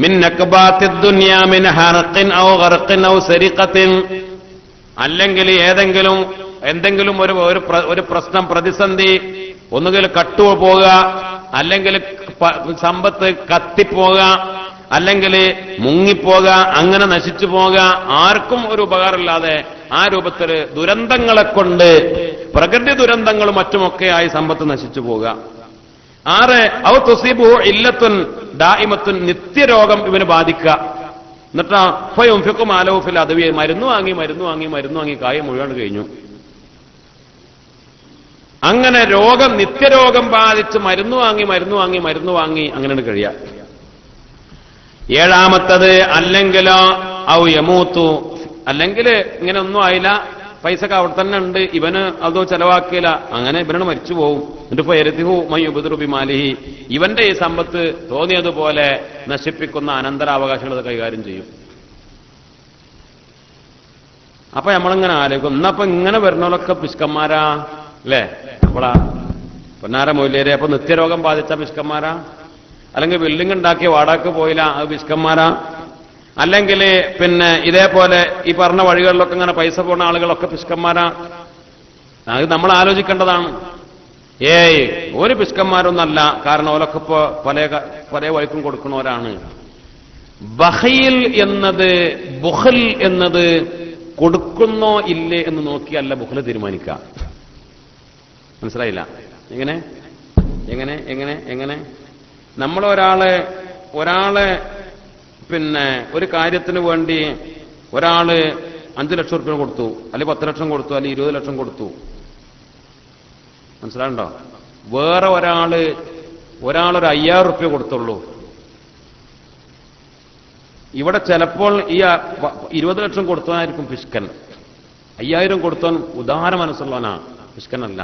മിൻ നക്ബാത്തിദ് ദുനിയ മിൻ ഹർഖിൻ ഔ ഗർഖിൻ ഔ സരിഖത്തിൻ, അല്ലെങ്കിൽ എന്തെങ്കിലും ഒരു പ്രശ്നം, പ്രതിസന്ധി, ഒന്നുകിൽ കട്ടുപോകുക, അല്ലെങ്കിൽ സമ്പത്ത് കത്തിപ്പോക, അല്ലെങ്കിൽ മുങ്ങിപ്പോക, അങ്ങനെ നശിച്ചു പോക, ആർക്കും ഒരു ഉപകാരമില്ലാതെ ആ രൂപത്തിൽ ദുരന്തങ്ങളെ കൊണ്ട്, പ്രകൃതി ദുരന്തങ്ങളും മറ്റുമൊക്കെയായി സമ്പത്ത് നശിച്ചു പോവുക. 6 ഔ തുസീബു ഇല്ലത്തുൻ ദായിമത്തുൻ, നിത്യരോഗം ഇവന് ബാധിക്കുക. എന്നിട്ടാ ഫയുൻഫിഖു മാലഹു ഫിൽ അദ്വിയ, മരുന്ന് വാങ്ങി കായ് മുഴുവൻ കഴിഞ്ഞു. അങ്ങനെ നിത്യരോഗം ബാധിച്ച് മരുന്ന് വാങ്ങി അങ്ങനെയാണ് കഴിയാ. 7 അല്ലെങ്കിലോ ഔ യമൂത്തു, അല്ലെങ്കിൽ ഇങ്ങനെ ഒന്നും ആയില്ല, പൈസ അവിടെ തന്നെ ഉണ്ട്, ഇവന് അതോ ചെലവാക്കിയില്ല, അങ്ങനെ ഇവനാണ് മരിച്ചു പോകും. എന്നിട്ട് ഫയരിഹു മയ്യുബ്ദിറു ബിമാലിഹി, ഇവന്റെ ഈ സമ്പത്ത് തോന്നിയതുപോലെ നശിപ്പിക്കുന്ന അനന്തരാവകാശങ്ങൾ അത് കൈകാര്യം ചെയ്യും. അപ്പൊ നമ്മളിങ്ങനെ ആലോചിക്കും, എന്നപ്പൊ ഇങ്ങനെ വരുന്നവരൊക്കെ പിശുക്കന്മാരാ അല്ലേ? അപ്പോളാ പൊന്നാര മൊയ്ലേരെ, അപ്പൊ നിത്യരോഗം ബാധിച്ച പിശുക്കന്മാരാ? അല്ലെങ്കിൽ ബിൽഡിംഗ് ഉണ്ടാക്കി വാടകയ്ക്ക് പോയില്ല, അത് പിശുക്കന്മാരാ? അല്ലെങ്കിൽ പിന്നെ ഇതേപോലെ ഈ പറഞ്ഞ വഴികളിലൊക്കെ ഇങ്ങനെ പൈസ പോകുന്ന ആളുകളൊക്കെ പിശുക്കന്മാരാ? അത് നമ്മൾ ആലോചിക്കേണ്ടതാണ്. ഒരു പിശുക്കന്മാരൊന്നല്ല, കാരണം ഓലൊക്കെ ഇപ്പോ പല വഴിക്കും കൊടുക്കുന്നവരാണ്. ബഖീൽ എന്നത്, ബുഖൽ എന്നത് കൊടുക്കുന്നോ ഇല്ലേ എന്ന് നോക്കിയല്ല ബുഖൽ തീരുമാനിക്കുക. മനസ്സിലായില്ല? എങ്ങനെ നമ്മളൊരാളെ പിന്നെ ഒരു കാര്യത്തിന് വേണ്ടി ഒരാള് 5 ലക്ഷം റുപ്യ കൊടുത്തു, അല്ലെങ്കിൽ 10 ലക്ഷം കൊടുത്തു, അല്ലെങ്കിൽ 20 ലക്ഷം കൊടുത്തു. മനസ്സിലാണ്ടോ? വേറെ ഒരാളൊരു 5000 റുപ്യ കൊടുത്തുള്ളൂ. ഇവിടെ ചിലപ്പോൾ ഈ 20 ലക്ഷം കൊടുത്തവനായിരിക്കും പിശുക്കൻ, 5000 കൊടുത്തവൻ ഉദാര മനസ്സുള്ളവനാ, പിശുക്കനല്ല.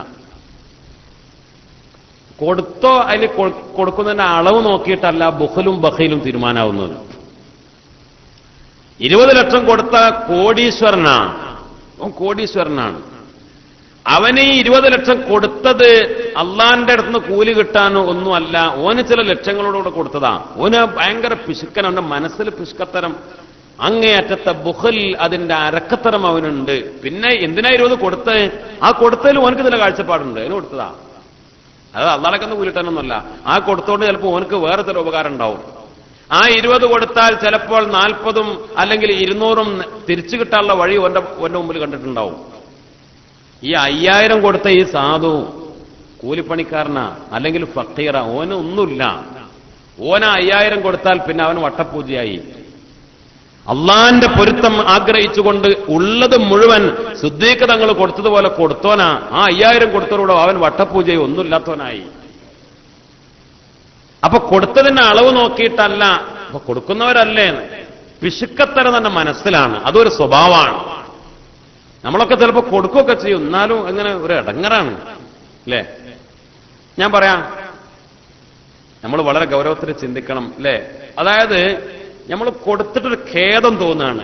കൊടുത്തോ അതിൽ കൊടുക്കുന്നതിന്റെ അളവ് നോക്കിയിട്ടല്ല ബുഖലും ബഖീലും തീരുമാനാവുന്നത്. 20 ലക്ഷം കൊടുത്ത കോടീശ്വരനാണ്. അവന് ഈ 20 ലക്ഷം കൊടുത്തത് അള്ളാന്റെ അടുത്തുനിന്ന് കൂലി കിട്ടാനോ ഒന്നുമല്ല, ഓന് ചില ലക്ഷങ്ങളോടുകൂടെ കൊടുത്തതാ. ഓന് ഭയങ്കര പിശുക്കൻ, അവന്റെ മനസ്സിൽ പിശുക്കത്തരം, അങ്ങേയറ്റത്തെ ബുഖൽ, അതിന്റെ അരക്കത്തരം അവനുണ്ട്. പിന്നെ എന്തിനാ 20 കൊടുത്ത്? ആ കൊടുത്തതിൽ ഓനക്ക് ചില കാഴ്ചപ്പാടുണ്ട്, അതിന് കൊടുത്തതാ. അത് അള്ളാഹ്ക്കൊന്ന് കൂലിട്ടാനൊന്നുമല്ല. ആ കൊടുത്തോണ്ട് ചിലപ്പോൾ ഓനക്ക് വേറെ ചില ഉപകാരം ഉണ്ടാവും. ആ 20 കൊടുത്താൽ ചിലപ്പോൾ 40 അല്ലെങ്കിൽ 200 തിരിച്ചു കിട്ടാനുള്ള വഴി ഓന്റെ മുമ്പിൽ കണ്ടിട്ടുണ്ടാവും. ഈ 5000 കൊടുത്ത ഈ സാധു കൂലിപ്പണിക്കാരനാ, അല്ലെങ്കിൽ ഫക്കീറ, ഓന് ഒന്നുമില്ല. ഓന 5000 കൊടുത്താൽ പിന്നെ അവൻ വട്ടപ്പൂജയായി. അള്ളാന്റെ പൊരുത്തം ആഗ്രഹിച്ചുകൊണ്ട് ഉള്ളത് മുഴുവൻ സിദ്ദീഖ് തങ്ങൾ കൊടുത്തതുപോലെ കൊടുത്തോനാ. ആ 5000 കൊടുത്തവരോടോ അവൻ വട്ടപ്പൂജയോ ഒന്നുമില്ലാത്തവനായി. അപ്പൊ കൊടുത്തതിന്റെ അളവ് നോക്കിയിട്ടല്ല, അപ്പൊ കൊടുക്കുന്നവരല്ലേ, പിശുക്കത്തരം തന്നെ മനസ്സിലാണ്, അതൊരു സ്വഭാവമാണ്. നമ്മളൊക്കെ ചിലപ്പോൾ കൊടുക്കുകയൊക്കെ ചെയ്യും, എന്നാലും അങ്ങനെ ഒരു ഇടങ്ങറാണ് അല്ലേ? ഞാൻ പറയാം, നമ്മൾ വളരെ ഗൗരവത്തിൽ ചിന്തിക്കണം അല്ലേ? അതായത് നമ്മൾ കൊടുത്തിട്ടൊരു ഖേദം തോന്നുകയാണ്.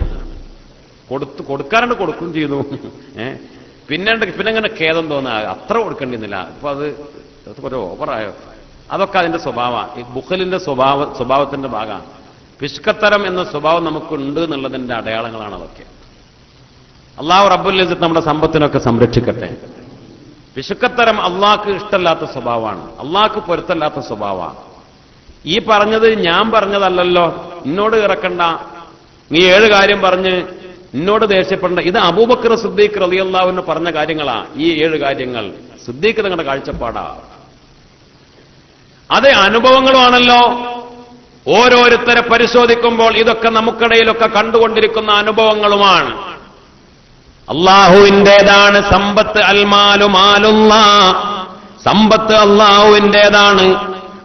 കൊടുക്കാറുണ്ട്, കൊടുക്കും ചെയ്തു, പിന്നെ ഇങ്ങനെ ഖേദം തോന്നുക, അത്ര കൊടുക്കേണ്ടിയിരുന്നില്ല, ഇപ്പൊ അത് ഒരു ഓവറായോ? അതൊക്കെ അതിന്റെ സ്വഭാവമാണ്. ഈ ബുഖലിന്റെ സ്വഭാവത്തിന്റെ ഭാഗമാണ്. പിശുക്കത്തരം എന്ന സ്വഭാവം നമുക്കുണ്ട് എന്നുള്ളതിന്റെ അടയാളങ്ങളാണ് അതൊക്കെ. അള്ളാഹു റബ്ബുൽ ഇസ്സത്ത് നമ്മുടെ സമ്പത്തിനൊക്കെ സംരക്ഷിക്കട്ടെ. പിശുക്കത്തരം അള്ളാഹ്ക്ക് ഇഷ്ടമല്ലാത്ത സ്വഭാവമാണ്, അള്ളാഹ്ക്ക് പൊരുത്തല്ലാത്ത സ്വഭാവമാണ്. ഈ പറഞ്ഞത് ഞാൻ പറഞ്ഞതല്ലല്ലോ, എന്നോട് ഇറക്കണ്ട, നീ 7 കാര്യം പറഞ്ഞ് എന്നോട് ദേഷ്യപ്പെടണ്ട. ഇത് അബൂബക്കർ സിദ്ദീഖ് റളിയല്ലാഹു അൻഹു പറഞ്ഞ കാര്യങ്ങളാ. ഈ 7 കാര്യങ്ങൾ സിദ്ദീഖ് തങ്ങളുടെ കാഴ്ചപ്പാടാ. അത് അനുഭവങ്ങളുമാണല്ലോ. ഓരോരുത്തരെ പരിശോധിക്കുമ്പോൾ ഇതൊക്കെ നമുക്കിടയിലൊക്കെ കണ്ടുകൊണ്ടിരിക്കുന്ന അനുഭവങ്ങളുമാണ്. അള്ളാഹുവിന്റേതാണ് സമ്പത്ത്. അൽമാലു മാലുല്ലാ, സമ്പത്ത് അള്ളാഹുവിന്റേതാണ്.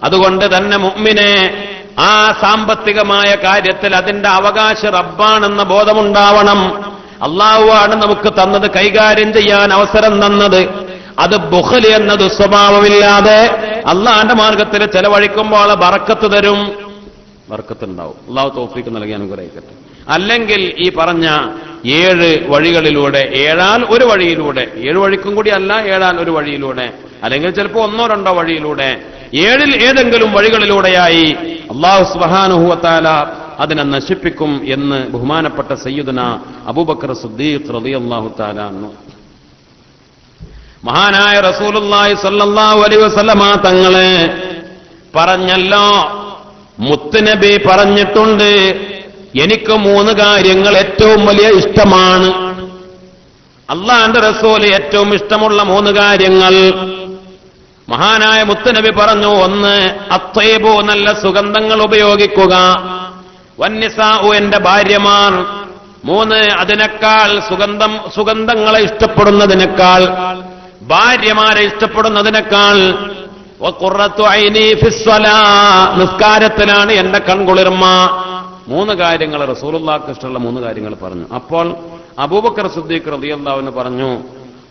അതുകൊണ്ട് തന്നെ മുഅ്മിനെ ആ സാമ്പത്തികമായ കാര്യത്തിൽ അതിന്റെ അവകാശ റബ്ബാണെന്ന ബോധമുണ്ടാവണം. അള്ളാഹുവാണ് നമുക്ക് തന്നത്, കൈകാര്യം ചെയ്യാൻ അവസരം തന്നത്. അത് ബുഖ്ല് എന്ന ദുസ്വഭാവമില്ലാതെ അള്ളാഹുവിന്റെ മാർഗത്തിൽ ചെലവഴിക്കുമ്പോൾ ബറക്കത്ത് തരും, ബറക്കത്തുണ്ടാവും. അള്ളാഹു തൗഫീഖ് നൽകി അനുഗ്രഹിക്കട്ടെ. അല്ലെങ്കിൽ ഈ പറഞ്ഞ 7 വഴികളിലൂടെ, 7 ഒരു വഴിയിലൂടെ, 7 വഴിക്കും കൂടി അല്ല, 7 ഒരു വഴിയിലൂടെ, അല്ലെങ്കിൽ ചിലപ്പോൾ 1 വഴിയിലൂടെ, 7 ഏതെങ്കിലും വഴികളിലൂടെയായി അല്ലാഹു സുബ്ഹാനഹു വ തആല അതിനെ നശിപ്പിക്കും എന്ന് ബഹുമാനപ്പെട്ട സയ്യിദുന അബൂബക്കർ സിദ്ദീഖ് റളിയല്ലാഹു തആല അൻഹു, മഹാനായ റസൂലുള്ളാഹി സ്വല്ലല്ലാഹു അലൈഹി വസല്ലമ തങ്ങളെ പറഞ്ഞല്ലോ. മുത്തുനബി പറഞ്ഞിട്ടുണ്ട്, എനിക്ക് 3 കാര്യങ്ങൾ ഏറ്റവും വലിയ ഇഷ്ടമാണ്. അള്ളാഹുവിന്റെ റസൂൽ ഏറ്റവും ഇഷ്ടമുള്ള 3 കാര്യങ്ങൾ മഹാനായ മുത്തുനബി പറഞ്ഞു. 1 അത്തയ്യിബു, നല്ല സുഗന്ധങ്ങൾ ഉപയോഗിക്കുക. വന്നിസാഉ, എന്റെ ഭാര്യമാർ. 3 അതിനേക്കാൾ സുഗന്ധങ്ങളെ ഇഷ്ടപ്പെടുന്നതിനേക്കാൾ, ഭാര്യമാരെ ഇഷ്ടപ്പെടുന്നതിനേക്കാൾ, വഖുറത്തു ഐനി ഫിസ്സലാ, നിസ്കാരത്തിലാണ് എന്റെ കൺകുളിർമ. 3 കാര്യങ്ങൾ റസൂലുള്ളാഹിക്ക് ഇഷ്ടമുള്ള 3 കാര്യങ്ങൾ പറഞ്ഞു. അപ്പോൾ അബൂബക്കർ സിദ്ദീഖ് റളിയല്ലാഹു അൻഹു പറഞ്ഞു,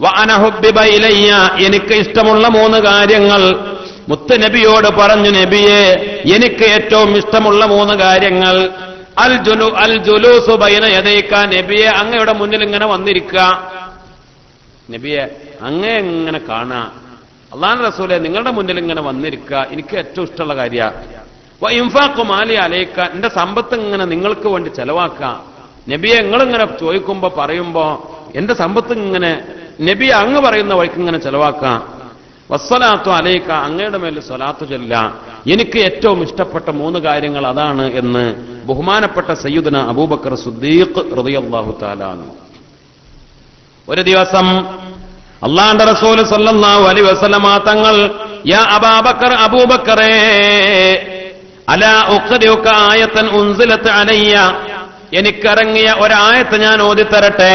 വഅന ഹുബ്ബിബ ഇലയ്യ, എനിക്ക് ഇഷ്ടമുള്ള 3 കാര്യങ്ങൾ മുത്തുനബിയോട് പറഞ്ഞു. നബിയെ, എനിക്ക് ഏറ്റവും ഇഷ്ടമുള്ള 3 കാര്യങ്ങൾ, അൽ ജുലൂസു ബൈന യദൈക, നബിയെ അങ്ങയുടെ മുന്നിൽ ഇങ്ങനെ വന്നിരിക്കുക, നബിയെ അങ്ങേ ഇങ്ങനെ കാണുക, അല്ലാഹുവിന്റെ റസൂലേ നിങ്ങളുടെ മുന്നിൽ ഇങ്ങനെ വന്നിരിക്കുക എനിക്ക് ഏറ്റവും ഇഷ്ടമുള്ള കാര്യമാണ്. ഇൻഫാഖു മാലി അലൈക, എന്റെ സമ്പത്ത് ഇങ്ങനെ നിങ്ങൾക്ക് വേണ്ടി ചെലവാക്കുക. നബിയെ നിങ്ങളിങ്ങനെ ചോദിക്കുമ്പോ പറയുമ്പോ എന്റെ സമ്പത്ത് ഇങ്ങനെ നബിയെ അങ്ങ് പറയുന്ന വഴിക്ക് ഇങ്ങനെ ചെലവാക്കുക. വസ്സലാത്തു അലൈക, അങ്ങയുടെ മേൽ സ്വലാത്തു ചൊല്ല. എനിക്ക് ഏറ്റവും ഇഷ്ടപ്പെട്ട 3 കാര്യങ്ങൾ അതാണ് എന്ന് ബഹുമാനപ്പെട്ട സയ്യിദുന അബൂബക്കർ സിദ്ദീഖ് റളിയല്ലാഹു തആല അൻഹു. ഒരു ദിവസം അല്ലാഹുവിന്റെ റസൂൽ സല്ലല്ലാഹു അലൈഹി വസല്ലമ തങ്ങൾ, യാ അബൂബക്കർ, അബൂബക്കറേ, അലാ ഉഖ്രിഉക ആയതൻ ഉൻസിലത് അലയ്യ, എനിക്കിറങ്ങിയ ഒരായത്ത് ഞാൻ ഓതിത്തരട്ടെ.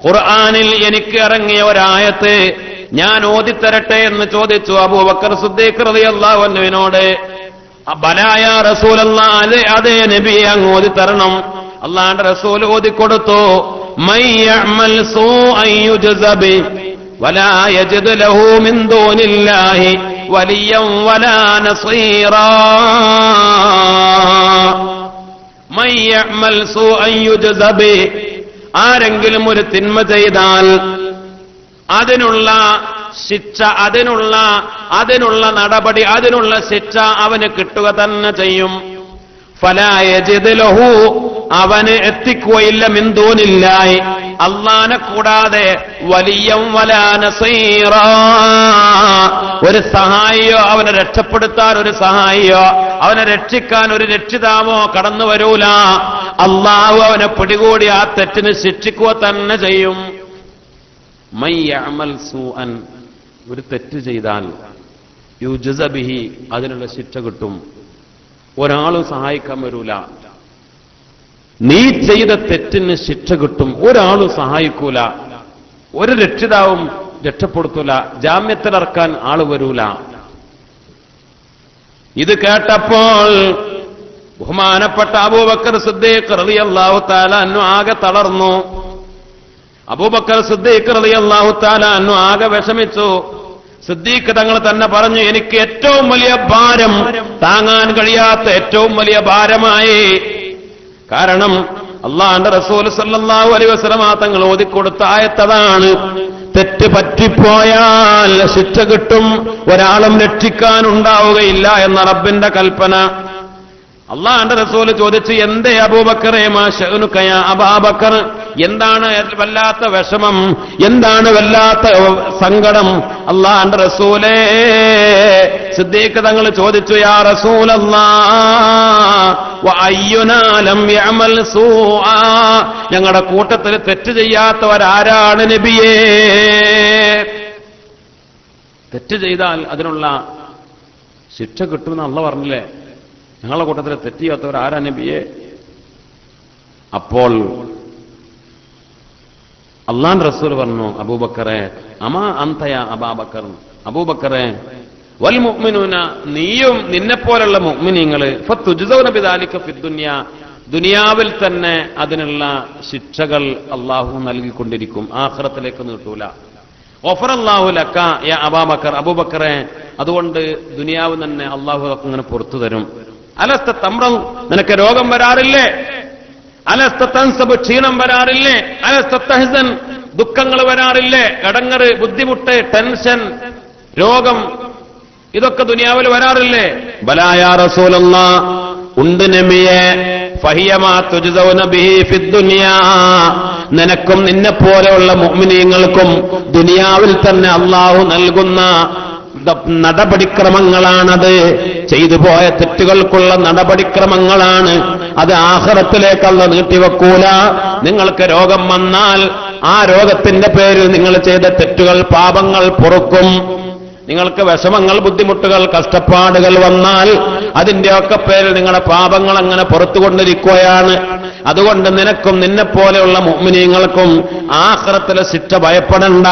ഖുർആനിൽ എനിക്ക് ഇറങ്ങിയ ഒരായത്ത് ഞാൻ ഓതിത്തരട്ടെ എന്ന് ചോദിച്ചു അബൂബക്കർ സിദ്ദീഖ് റളിയല്ലാഹു അൻഹുവിനോട്. ബലാ യാ റസൂലല്ലാഹ്, അതെ നബിയെ അങ്ങ് ഓതിത്തരണം. അല്ലാഹുവിന്റെ റസൂൽ ഓതിക്കൊടുത്തു. മൻ യഅമൽ സൂഅൻ യുജ്സ ബി വലാ യജിദ് ലഹു മിൻ ദൂനില്ലാഹി വലിയ്യൻ വലാ നസീറാ. മൻ യഅമൽ സൂഅൻ യുജ്സ ബി, ആരെങ്കിലും ഒരു തിന്മ ചെയ്താൽ അതിനുള്ള ശിക്ഷ, അതിനുള്ള നടപടി, അതിനുള്ള ശിക്ഷ അവന് കിട്ടുക തന്നെ ചെയ്യും. ഫലാ യജിദ് ലഹു, അവന് എത്തിക്കുകയില്ല മിൻ ദൂനില്ലാഹി, അല്ലാഹനെ കൂടാതെ, വലിയ്യൻ വലാ നസീറാ, ഒരു സഹായിയോ, അവനെ രക്ഷപ്പെടുത്താൻ ഒരു സഹായിയോ, അവനെ രക്ഷിക്കാൻ ഒരു രക്ഷിതാവോ കടന്നു വരൂല. അല്ലാഹു അവനെ പിടികൂടി ആ തെറ്റിന് ശിക്ഷിക്കുക തന്നെ ചെയ്യും. മൻ യഅമൽ സൂഅൻ, ഒരു തെറ്റ് ചെയ്താൽ, യുജ്സ ബിഹി, അതിനുള്ള ശിക്ഷ കിട്ടും. ഒരാളും സഹായിക്കാൻ വരൂല. നീ ചെയ്ത തെറ്റിന് ശിക്ഷ കിട്ടും, ഒരാളും സഹായിക്കൂല, ഒരു രക്ഷിതാവും രക്ഷപ്പെടുത്തൂല, ജാമ്യത്തിലിറക്കാൻ ആള് വരൂല. ഇത് കേട്ടപ്പോൾ ബഹുമാനപ്പെട്ട അബൂബക്കർ സിദ്ദീഖ് റളിയല്ലാഹു തആല അൻഹു ആകെ തളർന്നു. അബൂബക്കർ സിദ്ദീഖ് റളിയല്ലാഹു തആല അൻഹു ആകെ വിഷമിച്ചു. സിദ്ദീഖ് തങ്ങൾ തന്നെ പറഞ്ഞു, എനിക്ക് ഏറ്റവും വലിയ ഭാരം, താങ്ങാൻ കഴിയാത്ത ഏറ്റവും വലിയ ഭാരമായി. കാരണം അല്ലാഹുവിന്റെ റസൂൽ സല്ലല്ലാഹു അലൈഹി വസല്ലം തങ്ങൾ ഓതിക്കൊടുത്ത ആയത്തതാണ്, തെറ്റ് പറ്റിപ്പോയാൽ ശിക്ഷ കിട്ടും, ഒരാളും രക്ഷിക്കാനുണ്ടാവുകയില്ല എന്ന റബ്ബിന്റെ കൽപ്പന. അല്ലാഹുവിന്റെ റസൂൽ ചോദിച്ചു, എന്തേ അബൂബക്കറേ, മാ ശഅനുക യാ അബൂബക്കർ, എന്താണ് വല്ലാത്ത വിഷമം, എന്താണ് വല്ലാത്ത സങ്കടം? അല്ലാഹുവിന്റെ റസൂലേ, സിദ്ദീഖ് തങ്ങൾ ചോദിച്ചു, യാ റസൂലല്ലാഹ് വഅയ്യുനാ ലം യഅമൽ സൂആ, ഞങ്ങളുടെ കൂട്ടത്തിൽ തെറ്റ് ചെയ്യാത്തവരാരാണ് നബിയേ? തെറ്റ് ചെയ്താൽ അതിനുള്ള ശിക്ഷ കിട്ടുമെന്ന് അല്ലാഹ് പറഞ്ഞില്ലേ? ഞങ്ങളുടെ കൂട്ടത്തിൽ തെറ്റിയാത്തവർ ആരാ നബിയെ? അപ്പോൾ അള്ളാന്റെ റസൂൽ പറഞ്ഞു, അബൂബക്കറെ അമാ അന്തയ അബാബക്കർ, അബൂബക്കറെ വൽ മുഅ്മിനൂന, നീയും നിന്നെപ്പോലുള്ള മുഅ്മിനീങ്ങള് ഫതുജ്സൗന ബിദാലിക ഫിദ്ദുനിയ, ദുനിയാവിൽ തന്നെ അതിനുള്ള ശിക്ഷകൾ അള്ളാഹു നൽകിക്കൊണ്ടിരിക്കും, ആഖിറത്തിലേക്ക് നീട്ടൂല. ഗഫറല്ലാഹു ലക യാ അബൂബക്കർ, അബൂബക്കറെ അതുകൊണ്ട് ദുനിയാവ് തന്നെ അള്ളാഹു അങ്ങനെ പുറത്തു തരും. അലസ്ത തംറം, നിനക്ക് രോഗം വരാറില്ലേ? അലസ്ത തൻസബ്, ക്ഷീണം വരാറില്ലേ? അലസ്ത തഹ്സൻ, ദുഃഖങ്ങൾ വരാറില്ലേ? കടങ്ങറ്, ബുദ്ധിമുട്ട്, ടെൻഷൻ, രോഗം, ഇതൊക്കെ ദുനിയാവിൽ വരാറില്ലേ? ബലാ യാ റസൂലല്ലാഹ്, ഉണ്ട് നബിയേ. ഫഹിയമാ തുജ്സൗന ബിഹി ഫിദ്ദുനിയാ, നിനക്കും നിന്നെ പോലെയുള്ള മുഅ്മിനീങ്ങൾക്കും ദുനിയാവിൽ തന്നെ അള്ളാഹു നൽകുന്ന നടപടിക്രമങ്ങളാണത്. ചെയ്തു പോയ തെറ്റുകൾക്കുള്ള നടപടിക്രമങ്ങളാണ്. അത് ആഖിറത്തിലേക്ക് അല്ലാഹു നീട്ടിവെക്കൂല. നിങ്ങൾക്ക് രോഗം വന്നാൽ ആ രോഗത്തിന്റെ പേരിൽ നിങ്ങൾ ചെയ്ത തെറ്റുകൾ, പാപങ്ങൾ പൊറുക്കും. നിങ്ങൾക്ക് വിഷമങ്ങൾ, ബുദ്ധിമുട്ടുകൾ, കഷ്ടപ്പാടുകൾ വന്നാൽ അതിന്റെയൊക്കെ പേരിൽ നിങ്ങളുടെ പാപങ്ങൾ അങ്ങനെ പുറത്തുകൊണ്ടിരിക്കുകയാണ്. അതുകൊണ്ട് നിനക്കും നിന്നെപ്പോലെയുള്ള മുഅ്മിനീങ്ങൾക്കും ആഖിറത്തിലെ ശിക്ഷ ഭയപ്പെടണ്ട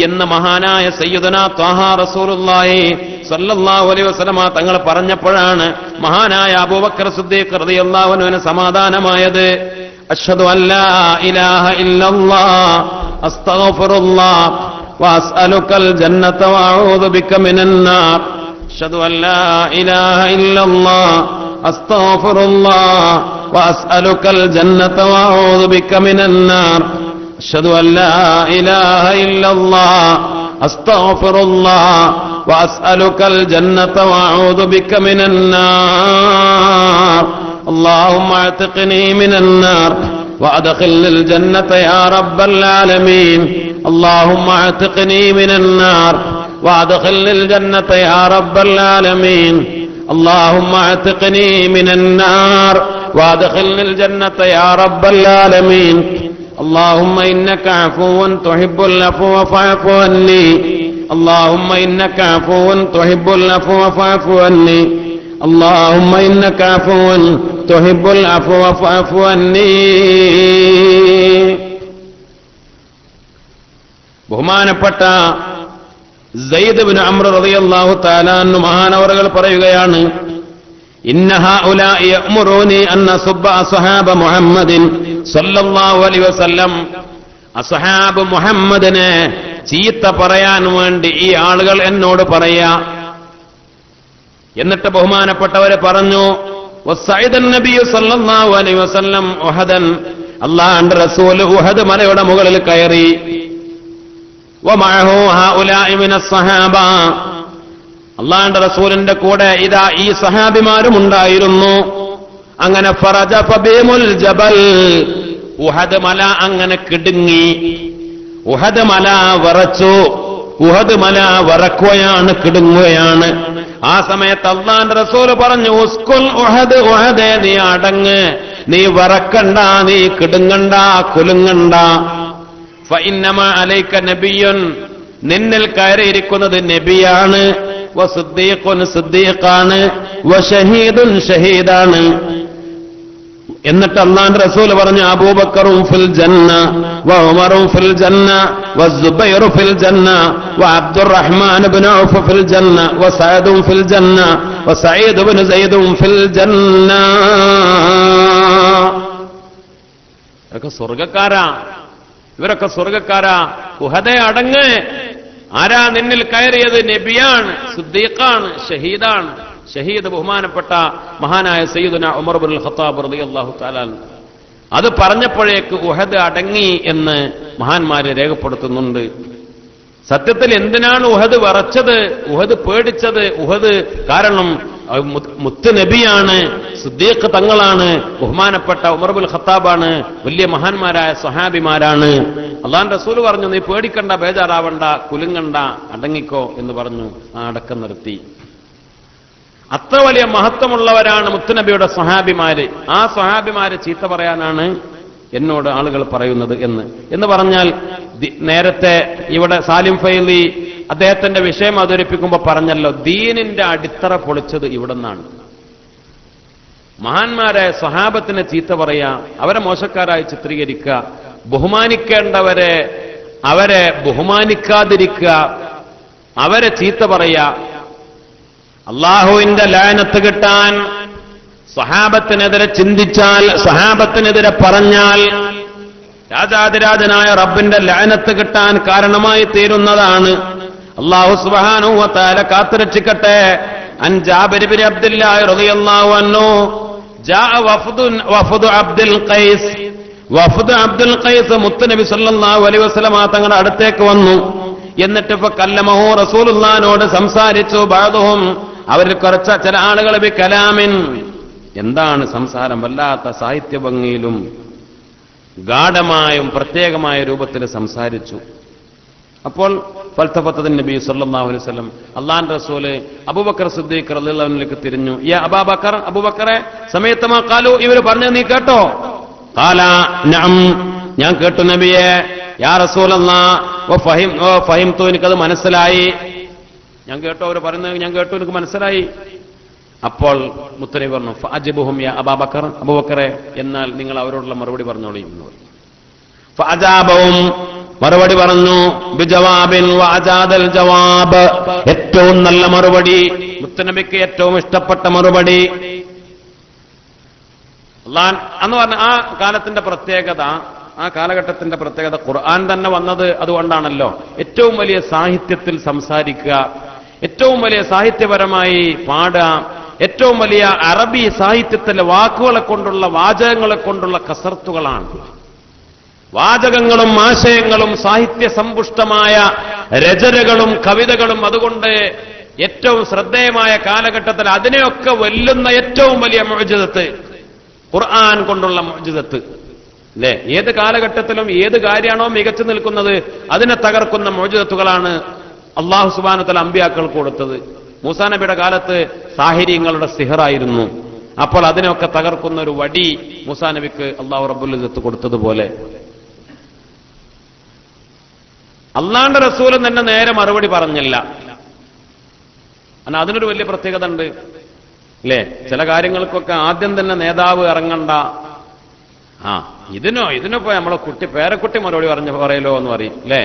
എന്ന് മഹാനായ സയ്യിദുനാ ത്വാഹ റസൂലുള്ളാഹി സ്വല്ലല്ലാഹു അലൈഹി വസല്ലമ തങ്ങൾ പറഞ്ഞപ്പോഴാണ് മഹാനായ അബൂബക്കർ സിദ്ദീഖ് റളിയല്ലാഹു അൻഹുവിന് സമാധാനമായത്. അഷ്ഹദു അല്ലാ ഇലാഹ ഇല്ലല്ലാഹ് അസ്തഗ്ഫിറുല്ലാഹ് വഅസ്അലുക്കൽ ജന്നത വഅഊദു ബിക മിനന്നാർ. അഷ്ഹദു അല്ലാ ഇലാഹ ഇല്ലല്ലാഹ് അസ്തഗ്ഫിറുല്ലാഹ് വഅസ്അലുക്കൽ ജന്നത വഅഊദു ബിക മിനന്നാർ. അഷ്ഹദു അല്ലാ ഇലാഹ ഇല്ലല്ലാഹ് അസ്തഗ്ഫിറുല്ലാഹ് വഅസ്അലുക്കൽ ജന്നത വഅഊദു ബിക മിനന്നാർ. اللهم اعتقني من النار وادخلني الجنة يا رب العالمين. اللهم اعتقني من النار وادخلني الجنة يا رب العالمين. اللهم اعتقني من النار وادخلني الجنة يا رب العالمين. اللهم إنك عفو تحب العفو فاعف عني. اللهم إنك عفو تحب العفو فاعف عني. اللهم إنك عفو تحب العفو فاعف عني. ബഹുമാനപ്പെട്ട സയ്യിദ് ഇബ്നു അംർ റളിയല്ലാഹു തആല അൻഹു മഹാനവറുകൾ പറയുകയാണ്, ഇന്ന ഹഉലാഇ യഅ്മുറൂനി അൻ അസുബ്ബ അസ്ഹാബ മുഹമ്മദിൻ സല്ലല്ലാഹു അലൈഹി വസല്ലം. അസ്ഹാബ് മുഹമ്മദിനെ ചീത്ത പറയാൻ വേണ്ടി ഈ ആളുകൾ എന്നോട് പറയാ. എന്നിട്ട് ബഹുമാനപ്പെട്ടവരെ പറഞ്ഞു, വസൈദൻ നബി സല്ലല്ലാഹു അലൈഹി വസല്ലം ഉഹദൻ, അല്ലാഹുവിന്റെ റസൂൽ ഉഹദ് മലയുടെ മുകളിൽ കയറി. വമഅഹു ഹഉലാഇ മിനസ് സഹാബ, അല്ലാഹുവിന്റെ റസൂലിന്റെ കൂടെ ഇതാ ഈ സഹാബിമാരും ഉണ്ടായിരുന്നു. അങ്ങനെ ഫറജഫ ബിമുൽ ജബൽ, ഉഹദ് മല അങ്ങനെ കിടുങ്ങി. ഉഹദ് മല വിറച്ചു. ഉഹദ് മല വിറക്കുകയാണ്, കിടുങ്ങുകയാണ്. ആ സമയത്ത് അല്ലാഹുവിന്റെ റസൂൽ പറഞ്ഞു, ഉസ്കുൽ ഉഹദ്, ഉഹദേ നീ അടങ്ങ്, നീ വിറക്കണ്ട, നീ കിടുങ്ങണ്ട, കുലുങ്ങണ്ട. ഫഇന്നമാ അലൈക നബിയ്യുൻ, നിന്നിൽ കയറിയിരിക്കുന്നത് നബിയാണ്. വസിദ്ദീഖുൻ, സിദ്ദീഖാണ്. വശഹീദുൻ, ഷഹീദാണ്. എന്നിട്ട് അല്ലാഹുവിന്റെ റസൂൽ പറഞ്ഞു, അബൂബക്കറും ഫിൽ ജന്ന വഉമറും ഫിൽ ജന്ന വസുബൈറു ഫിൽ ജന്ന വഅബ്ദുറഹ്മാൻ ഇബ്നു ഔഫ് ഫിൽ ജന്ന വസഅദും ഫിൽ ജന്ന വസഈദ് ഇബ്നു സൈദും ഫിൽ ജന്ന. ഇവരൊക്കെ സ്വർഗ്ഗക്കാരാ, ഇവരൊക്കെ സ്വർഗ്ഗക്കാരാ. ഉഹദേ അടങ്ങ്, ആരാ നിന്നിൽ കയറിയത്? നബിയാണ്, സിദ്ദീഖാണ്, ഷഹീദാണ്. ഷഹീദ് ബഹുമാനപ്പെട്ട മഹാനായ സയ്യിദുനാ ഉമർ ഇബ്നുൽ ഖത്താബ് റളിയല്ലാഹു തആല. അത് പറഞ്ഞപ്പോഴേക്ക് ഉഹദ് അടങ്ങി എന്ന് മഹാന്മാരെ രേഖപ്പെടുത്തുന്നുണ്ട്. സത്യത്തിൽ എന്തിനാണ് ഉഹദ് വിറച്ചത്, ഉഹദ് പേടിച്ചത്? ഉഹദ് കാരണം മുത്ത് നബിയാണ്, സിദ്ദീഖ് തങ്ങളാണ്, ബഹുമാനപ്പെട്ട ഉമർ ഇബ്നുൽ ഖത്താബാണ്, വലിയ മഹാന്മാരായ സ്വഹാബിമാരാണ്. അല്ലാഹുവിന്റെ റസൂൽ പറഞ്ഞു, നീ പേടിക്കണ്ട, ബേജാറാവണ്ട, കുലുങ്ങണ്ട, അടങ്ങിക്കോ എന്ന് പറഞ്ഞു. ആ അടക്കം നിർത്തി. അത്ര വലിയ മഹത്വമുള്ളവരാണ് മുത്തുനബിയുടെ സ്വഹാബിമാര്. ആ സ്വഹാബിമാര് ചീത്ത പറയാനാണ് എന്നോട് ആളുകൾ പറയുന്നത് എന്ന് പറഞ്ഞാൽ, നേരത്തെ ഇവിടെ സാലിം ഫൈലി അദ്ദേഹത്തിന്റെ വിഷയം അവതരിപ്പിക്കുമ്പോൾ പറഞ്ഞല്ലോ, ദീനിന്റെ അടിത്തറ പൊളിച്ചത് ഇവിടെ നിന്നാണ്. മഹാന്മാരെ സ്വഹാബത്തിനെ ചീത്ത പറയാ, അവരെ മോശക്കാരായി ചിത്രീകരിക്കുക, ബഹുമാനിക്കേണ്ടവരെ അവരെ ബഹുമാനിക്കാതിരിക്കുക, അവരെ ചീത്ത പറയാ, അള്ളാഹുവിന്റെ ലഅനത്ത് കിട്ടാൻ സ്വഹാബത്തിനെതിരെ ചിന്തിച്ചാൽ, സ്വഹാബത്തിനെതിരെ പറഞ്ഞാൽ രാജാതിരാജനായ റബ്ബിന്റെ ലഅനത്ത് കിട്ടാൻ കാരണമായി തീരുന്നതാണ്. അല്ലാഹു സുബ്ഹാനഹു വ തആല കാത്തുരക്ഷിക്കട്ടെ. അൻ ജാബിർ ഇബ്നു അബ്ദുല്ലാഹ് റളിയല്ലാഹു അൻഹു ജാഅ വഫദു അബ്ദുൽ ഖൈസ്. വഫദ് അബ്ദുൽ ഖൈസ് മുത്തുനബി സല്ലല്ലാഹു അലൈഹി വസല്ലം തങ്ങളുടെ അടുത്തേക്ക് വന്നു. എന്നിട്ട് ഫകല്ലമഹു റസൂലുള്ളാഹിനോട് സംസാരിച്ചു. ബഅദുഹും അവരിൽ കുറച്ച് ചില ആളുകൾ ബി കലാമിൻ, എന്താണ് സംസാരം, വല്ലാത്ത സാഹിത്യ ഭംഗിയിലും ഗാഢമായും പ്രത്യേകമായ രൂപത്തിൽ സംസാരിച്ചു. അപ്പോൾ ഫൽതഫത്ത നബി സല്ലല്ലാഹു അലൈഹി വസല്ലം, അല്ലാഹുവിന്റെ റസൂൽ അബൂബക്കർ സിദ്ദീഖ് റളിയല്ലാഹു അൻഹുവിലേക്ക് തിരിഞ്ഞു. യാ അബൂബക്കർ, അബൂബക്കറെ, സമയത്തമാ ഖാലു, ഇവർ പറഞ്ഞു നീ കേട്ടോ? ഖാല നഅം, ഞാൻ കേട്ടു നബിയെ. യാ റസൂലല്ലാഹ് ഫഹിംതു, എനിക്കത് മനസ്സിലായി. ഞാൻ കേട്ടോ, അവർ പറയുന്നത് ഞാൻ കേട്ടു, എനിക്ക് മനസ്സിലായി. അപ്പോൾ മുത്തനബി പറഞ്ഞു ഫഅജിബുഹും യാ അബൂബക്കർ, അബൂബക്കറെ, എന്നാൽ നിങ്ങൾ അവരോടുള്ള മറുപടി പറഞ്ഞോളൂ എന്ന് പറഞ്ഞു. ഫഅജാബഹും, മറുപടി പറഞ്ഞു. ബിജവാബിൻ വഅജാദൽ ജവാബ്, ഏറ്റവും നല്ല മറുപടി, മുത്തനബിക്ക് ഏറ്റവും ഇഷ്ടപ്പെട്ട മറുപടി. അല്ലാഹ് എന്ന് പറഞ്ഞ ആ കാലത്തിന്റെ പ്രത്യേകത, ആ കാലഘട്ടത്തിന്റെ പ്രത്യേകത ഖുർആൻ തന്നെ വന്നത് അതുകൊണ്ടാണല്ലോ. ഏറ്റവും വലിയ സാഹിത്യത്തിൽ സംസാരിക്കുക, ഏറ്റവും വലിയ സാഹിത്യപരമായി പാടുക, ഏറ്റവും വലിയ അറബി സാഹിത്യത്തിലെ വാക്കുകളെ കൊണ്ടുള്ള വാചകങ്ങളെ കൊണ്ടുള്ള കസർത്തുകളാണ്. വാചകങ്ങളും ആശയങ്ങളും സാഹിത്യ സമ്പുഷ്ടമായ രചനകളും കവിതകളും. അതുകൊണ്ട് ഏറ്റവും ശ്രദ്ധേയമായ കാലഘട്ടത്തിൽ അതിനെയൊക്കെ വെല്ലുന്ന ഏറ്റവും വലിയ മുഅ്ജിസത്ത് ഖുർആൻ കൊണ്ടുള്ള മുഅ്ജിസത്ത് അല്ലേ? ഏത് കാലഘട്ടത്തിലും ഏത് കാര്യമാണോ മികച്ചു നിൽക്കുന്നത് അതിനെ തകർക്കുന്ന മുഅ്ജിസത്തുകളാണ് അല്ലാഹു സുബ്ഹാനഹു വ തആല അമ്പിയാക്കൾക്ക് കൊടുത്തത്. മൂസാ നബിയുടെ കാലത്ത് സാഹിര്യങ്ങളുടെ സിഹറായിരുന്നു. അപ്പോൾ അതിനെയൊക്കെ തകർക്കുന്ന ഒരു വടി മൂസാ നബിക്ക് അല്ലാഹു റബ്ബുൽ ഇസ്സത്ത് കൊടുത്തതുപോലെ അള്ളാന്റെ റസൂലും തന്നെ നേരെ മറുപടി പറഞ്ഞില്ല. അതിനൊരു വലിയ പ്രത്യേകത ഉണ്ട് അല്ലേ? ചില കാര്യങ്ങൾക്കൊക്കെ ആദ്യം തന്നെ നേതാവ് ഇറങ്ങണ്ട. ഇതിനിപ്പോ നമ്മളെ പേരക്കുട്ടി മറുപടി പറയലോ എന്ന് പറയും അല്ലേ?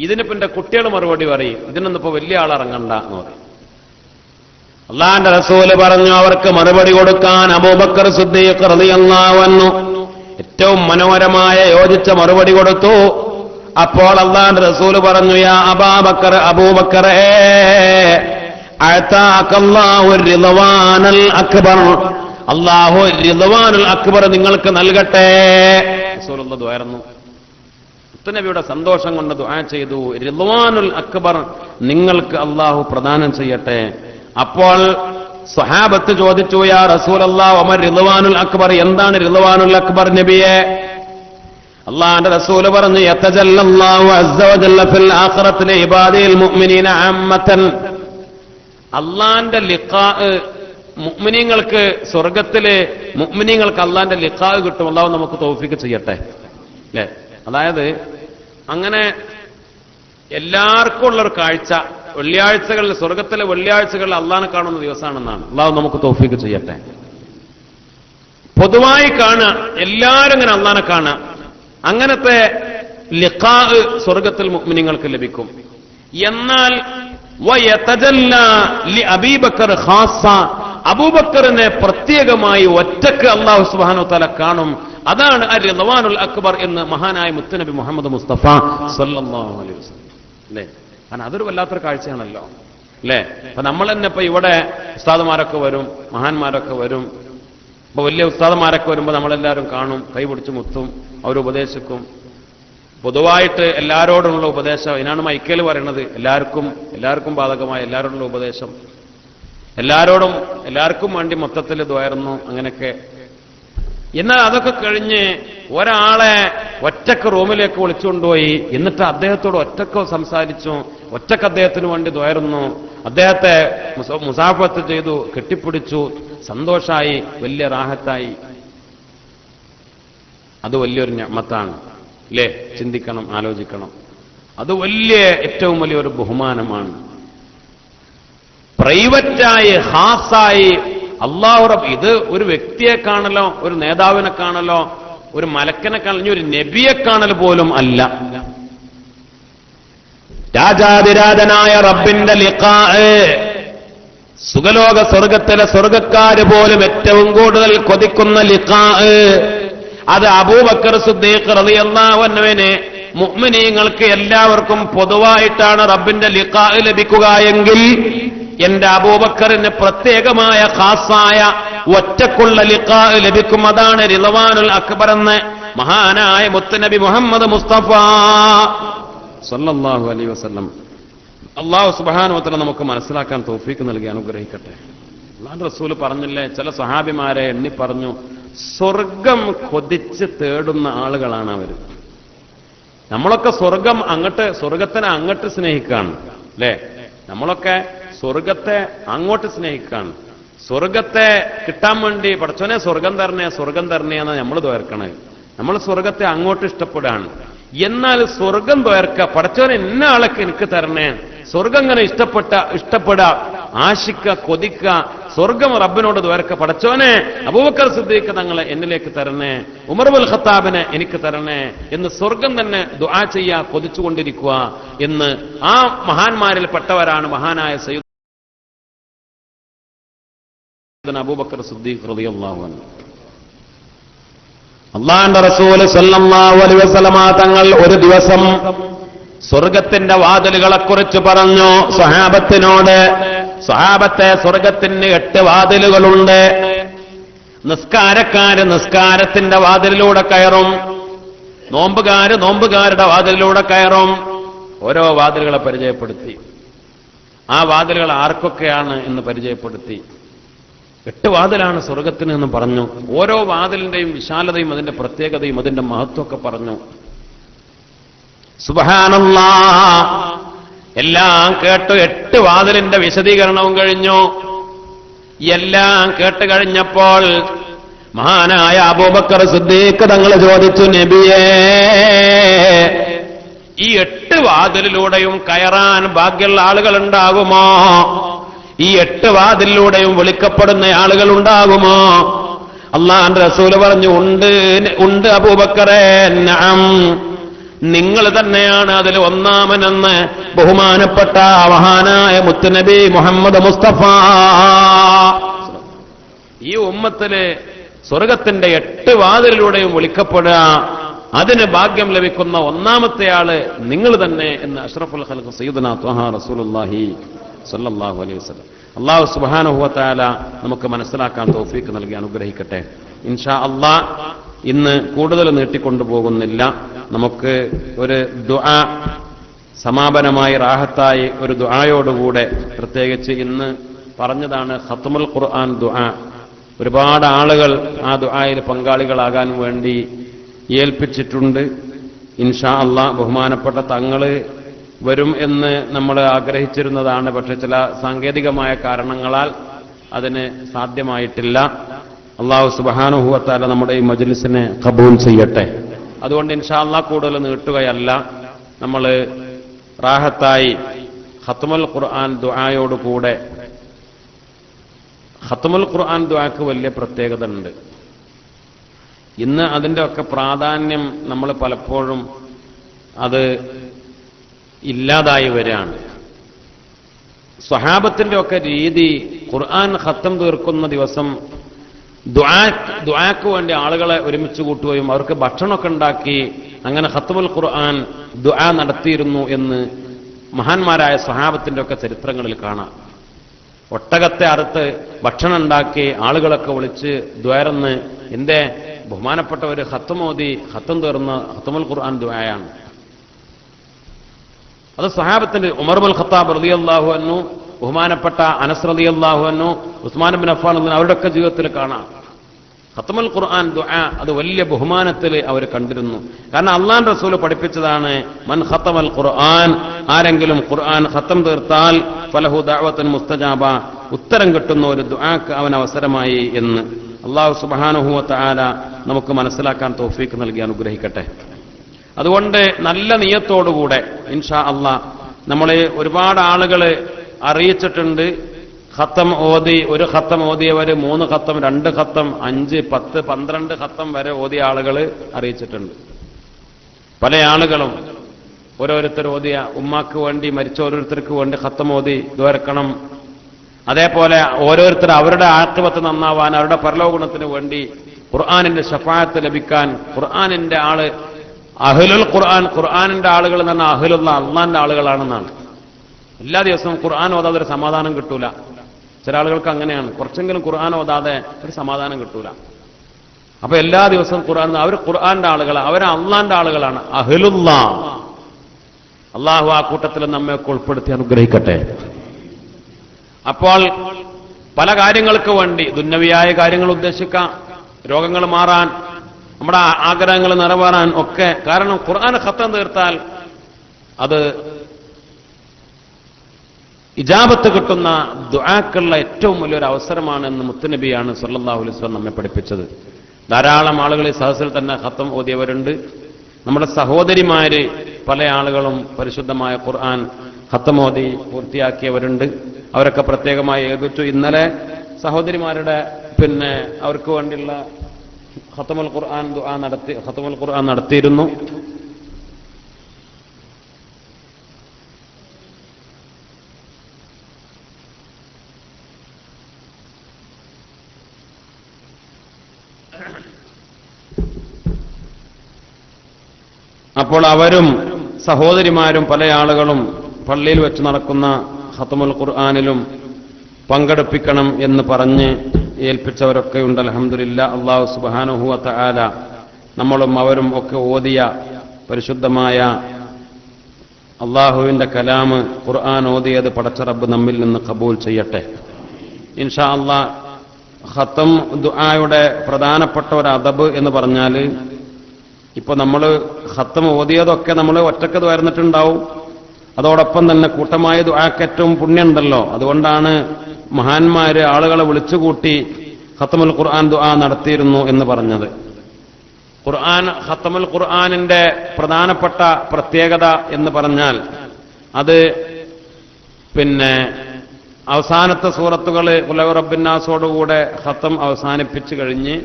ഇതിനിപ്പോ എന്റെ കുട്ടികൾ മറുപടി പറയും, ഇതിനൊന്നും ഇപ്പൊ വലിയ ആൾ ഇറങ്ങണ്ട എന്ന് പറയും. അള്ളാന്റെ റസൂല് പറഞ്ഞു അവർക്ക് മറുപടി കൊടുക്കാൻ അബൂബക്കർ സിദ്ദീഖ് റളിയല്ലാഹു അൻഹു ഏറ്റവും മനോഹരമായ യോജിച്ച മറുപടി കൊടുത്തു. അപ്പോൾ അള്ളാന്റെ റസൂല് പറഞ്ഞു യാ അബൂബക്കർ, അബൂബക്കറേ, അഅതാകല്ലാഹു റിദ്വാനൽ അക്ബർ, അല്ലാഹു റിദ്വാനുൽ അക്ബർ നിങ്ങൾക്ക് നൽകട്ടെ. റസൂലുള്ളാഹി ദുആയിരുന്നു. മുത്തുനബിയുടെ സന്തോഷം കൊണ്ട് ദുആ ചെയ്തു, റിദ്വാനുൽ അക്ബർ നിങ്ങൾക്ക് അല്ലാഹു പ്രദാനം ചെയ്യട്ടെ. അപ്പോൾ സ്വഹാബത്ത് ചോദിച്ചു യാ റസൂലല്ലാഹ് വമർ റിദ്വാനുൽ അക്ബർ, എന്താണ് റിദ്വാനുൽ അക്ബർ നബിയെ? അല്ലാഹുവിന്റെ റസൂല് പറഞ്ഞു യതജല്ലല്ലാഹു അസ്സ വജല്ല ഫിൽ ആഖിറത്തി ലിഇബാദിൽ മുഅ്മിനീന അമ്മതൻ, അല്ലാഹുവിന്റെ ലിഖാ, മുഅ്മിനീങ്ങൾക്ക് സ്വർഗ്ഗത്തിലെ മുഅ്മിനീങ്ങൾക്ക് അല്ലാഹുവിന്റെ ലിഖാ കിട്ടും. അല്ലാഹു നമുക്ക് തൗഫീഖ് ചെയ്യട്ടെ അല്ലേ? അതായത് അങ്ങനെ എല്ലാവർക്കും ഉള്ളൊരു കാഴ്ച വെള്ളിയാഴ്ചകളിൽ, സ്വർഗത്തിലെ വെള്ളിയാഴ്ചകളിൽ അള്ളാഹിനെ കാണുന്ന ദിവസമാണെന്നാണ്. അള്ളാഹു നമുക്ക് തൗഫീഖ് ചെയ്യട്ടെ. പൊതുവായി കാണുക, എല്ലാവരും ഇങ്ങനെ അള്ളാഹിനെ കാണുക, അങ്ങനത്തെ ലിഖാ സ്വർഗത്തിൽ മുഅ്മിനീങ്ങൾക്ക് ലഭിക്കും. എന്നാൽ അബീബക്കർ ഖാസ, അബൂബക്കറിനെ പ്രത്യേകമായി ഒറ്റക്ക് അല്ലാഹു സുബ്ഹാനഹു വ തആല കാണും. അതാണ് റിദ്വാനുൽ അക്ബർ എന്ന് മഹാനായ മുത്തുനബി മുഹമ്മദ് മുസ്തഫ സല്ലല്ലാഹു അലൈഹി വസല്ലം അല്ലേ? കാരണം അതൊരു വല്ലാത്തൊരു കാഴ്ചയാണല്ലോ അല്ലേ? അപ്പൊ നമ്മൾ തന്നെ ഇപ്പൊ ഇവിടെ ഉസ്താദുമാരൊക്കെ വരും, മഹാന്മാരൊക്കെ വരും. ഇപ്പൊ വലിയ ഉസ്താദുമാരൊക്കെ വരുമ്പോൾ നമ്മളെല്ലാവരും കാണും, കൈപിടിച്ച് മുത്തും, അവരുപദേശിക്കും. പൊതുവായിട്ട് എല്ലാവരോടുമുള്ള ഉപദേശം, ഇതിനാണ് മൈക്കേൽ പറയുന്നത്, എല്ലാവർക്കും ബാധകമായ എല്ലാവരോടുള്ള ഉപദേശം, എല്ലാവർക്കും വേണ്ടി മൊത്തത്തിൽ ദ്വാരുന്നു അങ്ങനെയൊക്കെ. എന്നാൽ അതൊക്കെ കഴിഞ്ഞ് ഒരാളെ ഒറ്റക്ക് റൂമിലേക്ക് വിളിച്ചുകൊണ്ടുപോയി, എന്നിട്ട് അദ്ദേഹത്തോട് ഒറ്റക്ക് സംസാരിച്ചു, ഒറ്റക്ക് അദ്ദേഹത്തിന് വേണ്ടി ദ്വാരുന്നു, അദ്ദേഹത്തെ മുസാഫത്ത് ചെയ്തു, കെട്ടിപ്പിടിച്ചു, സന്തോഷായി, വലിയ റാഹത്തായി. അത് വലിയൊരു നിഅമത്താണ് അല്ലേ? ചിന്തിക്കണം, ആലോചിക്കണം. അത് ഏറ്റവും വലിയൊരു ബഹുമാനമാണ്. പ്രൈവറ്റായി ഖാസായി അല്ലാഹു റബ്ബ് ഇത് ഒരു വ്യക്തിയെ കാണലോ, ഒരു നേതാവിനെ കാണലോ, ഒരു മലക്കനെ കാണലോ, ഒരു നബിയെ കാണൽ പോലും അല്ല. രാജാതിരാജനായ റബ്ബിന്റെ ലിഖാ, സുഖലോക സ്വർഗത്തിലെ സ്വർഗക്കാര് പോലും ഏറ്റവും കൂടുതൽ കൊതിക്കുന്ന ലിഖാ, അത് അബൂബക്കർ സിദ്ദീഖ് റളിയല്ലാഹു അൻഹുവിനെ മുഅ്മിനീങ്ങൾക്ക് എല്ലാവർക്കും പൊതുവായിട്ടാണ് റബ്ബിന്റെ ലിഖാ ലഭിക്കുക എങ്കിൽ എന്റെ അബൂബക്കറിന് പ്രത്യേകമായ ഖാസായ ഒറ്റക്കുള്ള ലിഖാ ലഭിക്കും. അതാണ് റിളവാനുൽ അക്ബർ എന്ന് മഹാനായ മുത്തുനബി മുഹമ്മദ് മുസ്തഫ സല്ലല്ലാഹു അലൈഹി വസല്ലം. അല്ലാഹു സുബ്ഹാനഹു വ തആല നമുക്ക് മനസ്സിലാക്കാൻ തൗഫീഖ് നൽകി അനുഗ്രഹിക്കട്ടെ. അല്ലാഹുവിന്റെ റസൂൽ പറഞ്ഞില്ലേ, ചില സഹാബിമാരെ എണ്ണി പറഞ്ഞു, സ്വർഗം കൊതിച്ച് തേടുന്ന ആളുകളാണ് അവർ. നമ്മളൊക്കെ സ്വർഗത്തിനെ അങ്ങോട്ട് സ്നേഹിക്കാണ് അല്ലേ? നമ്മളൊക്കെ സ്വർഗത്തെ അങ്ങോട്ട് സ്നേഹിക്കാണ്. സ്വർഗത്തെ കിട്ടാൻ വേണ്ടി പടച്ചോനെ സ്വർഗം തരണേ എന്നാണ് നമ്മൾ ദ്വാരക്കണത്. നമ്മൾ സ്വർഗത്തെ അങ്ങോട്ട് ഇഷ്ടപ്പെടാണ്. എന്നാൽ സ്വർഗം ദ്വാരക്ക പടച്ചോനെ എന്ന ആളൊക്കെ എനിക്ക് തരണേ, സ്വർഗം ഇങ്ങനെ ഇഷ്ടപ്പെടുക, ആശിക്ക, കൊതിക്ക, സ്വർഗം റബ്ബിനോട് ദ്വാരക്ക, പടച്ചോനെ അബൂബക്കർ സിദ്ദീഖ് തങ്ങളെ എന്നിലേക്ക് തരണേ, ഉമർ ഇബ്നുൽ ഖത്താബിനെ എനിക്ക് തരണേ എന്ന് സ്വർഗം തന്നെ ദുആ ചെയ്യാ, കൊതിച്ചുകൊണ്ടിരിക്കുക എന്ന് ആ മഹാന്മാരിൽ പെട്ടവരാണ് മഹാനായ സയ്യിദ് അബൂബക്കർ സിദ്ദീഖ് റളിയല്ലാഹു അൻഹു. അല്ലാഹുവിന്റെ റസൂൽ സല്ലല്ലാഹു അലൈഹി വസല്ലമ തങ്ങൾ ഒരു ദിവസം സ്വർഗത്തിന്റെ വാതിലുകളെക്കുറിച്ച് പറഞ്ഞു സ്വഹാബത്തിനോട്. സ്വഹാബത്തെ, സ്വർഗത്തിന് 8 വാതിലുകളുണ്ട്. നിസ്കാരക്കാര് നിസ്കാരത്തിന്റെ വാതിലിലൂടെ കയറും, നോമ്പുകാരുടെ വാതിലിലൂടെ കയറും. ഓരോ വാതിലുകളെ പരിചയപ്പെടുത്തി. ആ വാതിലുകൾ ആർക്കൊക്കെയാണ് എന്ന് പരിചയപ്പെടുത്തി. 8 വാതിലാണ് സ്വർഗത്തിന് എന്ന് പറഞ്ഞു. ഓരോ വാതിലിന്റെയും വിശാലതയും അതിന്റെ പ്രത്യേകതയും അതിന്റെ മഹത്വമൊക്കെ പറഞ്ഞു. സുബ്ഹാനല്ലാഹ്. എല്ലാം കേട്ടു. 8 വാതിലിന്റെ വിശദീകരണവും കഴിഞ്ഞു. എല്ലാം കേട്ട് കഴിഞ്ഞപ്പോൾ മഹാനായ അബൂബക്കർ സിദ്ദീഖ് തങ്ങൾ ചോദിച്ചു, നബിയേ, ഈ 8 വാതിലിലൂടെയും കയറാൻ ഭാഗ്യമുള്ള ആളുകൾ ഉണ്ടാകുമോ? ഈ 8 വാതിലിലൂടെയും വിളിക്കപ്പെടുന്ന ആളുകൾ ഉണ്ടാകുമോ? അല്ലാഹുവിന്റെ റസൂൽ പറഞ്ഞു, ഉണ്ട് അബൂബക്കറേ, നഅം, നിങ്ങൾ തന്നെയാണ് അതിൽ ഒന്നാമനെന്ന് ബഹുമാനപ്പെട്ട മഹാനായ മുത്തുനബി മുഹമ്മദ് മുസ്തഫ. ഈ ഉമ്മത്തില് സ്വർഗത്തിന്റെ 8 വാതിലിലൂടെയും വിളിക്കപ്പെടുക, അതിന് ഭാഗ്യം ലഭിക്കുന്ന ഒന്നാമത്തെ ആള് നിങ്ങൾ തന്നെ എന്ന് അഷ്റഫുൽ ഖൽഖ് സയ്യിദുനാ ത്വഹാ റസൂലുള്ളാഹി സല്ലല്ലാഹു അലൈഹി വസല്ലം. അല്ലാഹു സുബ്ഹാനഹു വ തആല നമുക്ക് മനസ്സിലാക്കാൻ തൗഫീഖ് നൽകി അനുഗ്രഹിക്കട്ടെ. ഇൻഷാ അല്ലാഹ് ഇന്ന് കൂടുതൽ നീട്ടിക്കൊണ്ടുപോകുന്നില്ല. നമുക്ക് ഒരു ദുആ സമാപനമായി റാഹത്തായി ഒരു ദുആയോടുകൂടെ, പ്രത്യേകിച്ച് ഇന്ന് പറഞ്ഞതാണ് ഖത്മുൽ ഖുർആൻ ദുആ. ഒരുപാട് ആളുകൾ ആ ദുആയിൽ പങ്കാളികളാകാൻ വേണ്ടി ഏൽപ്പിച്ചിട്ടുണ്ട്. ഇൻഷാ അല്ലാഹ് ബഹുമാനപ്പെട്ട തങ്ങള് വരും എന്ന് നമ്മൾ ആഗ്രഹിച്ചിരുന്നതാണ്. പക്ഷെ ചില സാങ്കേതികമായ കാരണങ്ങളാൽ അതിന് സാധ്യമായിട്ടില്ല. അല്ലാഹു സുബ്ഹാനഹു വ തആല നമ്മുടെ ഈ മജ്ലിസിനെ ഖബൂൽ ചെയ്യട്ടെ. അതുകൊണ്ട് ഇൻഷാ അല്ലാഹ് കൂടുതൽ നീട്ടുകയല്ല, നമ്മൾ റാഹത്തായി ഖത്മുൽ ഖുർആൻ ദുആയോടുകൂടെ. ഖത്മുൽ ഖുർആൻ ദുആക്ക് വലിയ പ്രത്യേകത ഉണ്ട്. ഇന്ന് അതിൻ്റെ ഒക്കെ പ്രാധാന്യം നമ്മൾ പലപ്പോഴും അത് ഇല്ലാതായി വരികയാണ്. സ്വഹാബത്തിന്റെ ഒക്കെ രീതി, ഖുർആൻ ഖത്തം തീർക്കുന്ന ദിവസം ദുആക്ക് വേണ്ടി ആളുകളെ ഒരുമിച്ച് കൂട്ടുകയും അവർക്ക് ഭക്ഷണമൊക്കെ ഉണ്ടാക്കി അങ്ങനെ ഖത്മുൽ ഖുർആൻ ദുആ നടത്തിയിരുന്നു എന്ന് മഹാന്മാരായ സ്വഹാബത്തിന്റെ ഒക്കെ ചരിത്രങ്ങളിൽ കാണാം. ഒട്ടകത്തെ അറുത്ത് ഭക്ഷണം ഉണ്ടാക്കി ആളുകളൊക്കെ വിളിച്ച് ദ്വാരന്ന് എന്റെ ബഹുമാനപ്പെട്ട ഒരു ഖത്തമോദി ഖത്തം തീർന്ന ഖത്മുൽ ഖുർആൻ ദുആയാണ്. അത് സ്വഹാബത്തിന്റെ ഉമർ ഇബ്നുൽ ഖത്താബ് റളിയല്ലാഹു അൻഹു, ബഹുമാനപ്പെട്ട അനസ് റളിയല്ലാഹു അൻഹു, ഉസ്മാൻ ഇബ്നു അഫ്ഫാൻ അവരുടെയൊക്കെ ജീവിതത്തിൽ കാണാം. ഖത്മുൽ ഖുർആൻ ദുആ അത് വലിയ ബഹുമാനത്തിൽ അവർ കണ്ടിരുന്നു. കാരണം അല്ലാഹുവിന്റെ റസൂൽ പഠിപ്പിച്ചതാണ്, മൻ ഖത്തമൽ ഖുർആൻ, ആരെങ്കിലും ഖുർആൻ ഖത്തം തീർത്താൽ ഫലഹു ദഅവത്തുൻ മുസ്തജാബ, ഉത്തരം കിട്ടുന്ന ഒരു ദുആക്ക് അവൻ അവസരമായി എന്ന്. അല്ലാഹു സുബ്ഹാനഹു വ തആല നമുക്ക് മനസ്സിലാക്കാൻ തൗഫീഖ് നൽകി അനുഗ്രഹിക്കട്ടെ. അതുകൊണ്ട് നല്ല നിയ്യത്തോടുകൂടെ ഇൻഷാ അല്ലാഹ് നമ്മളെ ഒരുപാട് ആളുകൾ അറിയിച്ചിട്ടുണ്ട് ഖത്തം ഓതി, ഒരു ഖത്തം ഓതിയവർ 3 ഖത്തം, 2 ഖത്തം, 5, 10, 12 ഖത്തം വരെ ഓതിയ ആളുകൾ അറിയിച്ചിട്ടുണ്ട്. പല ആളുകളും ഓരോരുത്തർ ഓതിയ, ഉമ്മാക്ക് വേണ്ടി മരിച്ച ഓരോരുത്തർക്ക് വേണ്ടി ഖത്തം ഓതി ദ്വാരക്കണം. അതേപോലെ ഓരോരുത്തർ അവരുടെ ആഖിബത്ത് നന്നാവാൻ, അവരുടെ പരലോകഗുണത്തിന് വേണ്ടി ഖുർആനിന്റെ ശഫാഅത്ത് ലഭിക്കാൻ, ഖുർആനിന്റെ ആള് അഹ്ലുൽ ഖുർആൻ, ഖുർആനിന്റെ ആളുകൾ എന്ന് പറഞ്ഞാൽ അഹ്ലുള്ള അള്ളാന്റെ ആളുകളാണെന്നാണ്. എല്ലാ ദിവസവും ഖുർആൻ ഓതാതെ ഒരു സമാധാനം കിട്ടൂല. ചില ആളുകൾക്ക് അങ്ങനെയാണ്, കുറച്ചെങ്കിലും ഖുർആൻ ഓതാതെ ഒരു സമാധാനം കിട്ടൂല. അപ്പൊ എല്ലാ ദിവസവും ഖുർആൻ, അവർ ഖുർആന്റെ ആളുകളാണ്, അവർ അള്ളാന്റെ ആളുകളാണ്, അഹ്ലുള്ള. അള്ളാഹു ആ കൂട്ടത്തിൽ നമ്മയൊക്കെ ഉൾപ്പെടുത്തി അനുഗ്രഹിക്കട്ടെ. അപ്പോൾ പല കാര്യങ്ങൾക്ക് വേണ്ടി, ദുന്യവിയായ കാര്യങ്ങൾ ഉദ്ദേശിക്കാം, രോഗങ്ങൾ മാറാൻ, നമ്മുടെ ആഗ്രഹങ്ങൾ നിറവേറാൻ ഒക്കെ. കാരണം ഖുർആൻ ഖത്തം തീർത്താൽ അത് ഇജാബത്ത് കിട്ടുന്ന ദുആക്കുള്ള ഏറ്റവും വലിയൊരു അവസരമാണെന്ന് മുത്തുനബിയാണ് സല്ലല്ലാഹു അലൈഹി വസല്ലം നമ്മെ പഠിപ്പിച്ചത്. ധാരാളം ആളുകൾ ഈ സദസ്സിൽ തന്നെ ഖത്തം ഓതിയവരുണ്ട്. നമ്മുടെ സഹോദരിമാര് പല ആളുകളും പരിശുദ്ധമായ ഖുർആൻ ഖത്തം ഓതി പൂർത്തിയാക്കിയവരുണ്ട്. അവരൊക്കെ പ്രത്യേകമായി ഏകച്ചു. ഇന്നലെ സഹോദരിമാരുടെ അവർക്ക് വേണ്ടിയുള്ള ഖത്തമുൽ ഖുർആൻ നടത്തിയിരുന്നു. അപ്പോൾ അവരും സഹോദരിമാരും പല ആളുകളും പള്ളിയിൽ വെച്ച് നടക്കുന്ന ഖത്തമുൽ ഖുർആനിലും പങ്കെടുപ്പിക്കണം എന്ന് പറഞ്ഞ് ഏൽപ്പിച്ചവരൊക്കെയുണ്ട്. അൽഹംദുലില്ലാഹ്. അല്ലാഹു സുബ്ഹാനഹു വ തആല നമ്മളും അവരും ഒക്കെ ഓതിയ പരിശുദ്ധമായ അല്ലാഹുവിന്റെ കലാമ് ഖുർആൻ ഓതിയത് പടച്ച റബ്ബ് നമ്മിൽ നിന്ന് ഖബൂൽ ചെയ്യട്ടെ. ഇൻഷാ അല്ലാഹ്. ഖത്തം ദുആയുടെ പ്രധാനപ്പെട്ട ഒരു അദബ് എന്ന് പറഞ്ഞാൽ, ഇപ്പൊ നമ്മൾ ഖത്തം ഓതിയതൊക്കെ നമ്മൾ ഒറ്റക്ക് ദ്വാരന്നിട്ടുണ്ടാവും. അതോടൊപ്പം തന്നെ കൂട്ടമായ ദുആക്ക് ഏറ്റവും പുണ്യമുണ്ടല്ലോ. അതുകൊണ്ടാണ് മഹാന്മാര് ആളുകളെ വിളിച്ചുകൂട്ടി ഖത്തമുൽ ഖുർആൻ ദുആ നടത്തിയിരുന്നു എന്ന് പറഞ്ഞത്. ഖത്തമുൽ ഖുർആനിന്റെ പ്രധാനപ്പെട്ട പ്രത്യേകത എന്ന് പറഞ്ഞാൽ, അത് അവസാനത്തെ സൂറത്തുകൾ ഖുൽ റബ്ബിന്നാസോടുകൂടെ ഖത്തം അവസാനിപ്പിച്ചു കഴിഞ്ഞ്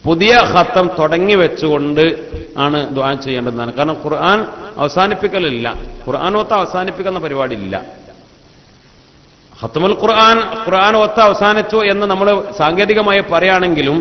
പുതിയ ഖത്തം തുടങ്ങി വെച്ചുകൊണ്ട് ആണ് ദുആ ചെയ്യേണ്ടതാണ്. കാരണം ഖുർആൻ അവസാനിപ്പിക്കലില്ല, ഖുർആൻ അവസാനിപ്പിക്കുന്ന പരിപാടി ഇല്ല. ഖത്തമുൽ ഖുർആൻ ഓത്ത് അവസാനിച്ചു എന്ന് നമ്മൾ സാങ്കേതികമായി പറയുകയാണെങ്കിലും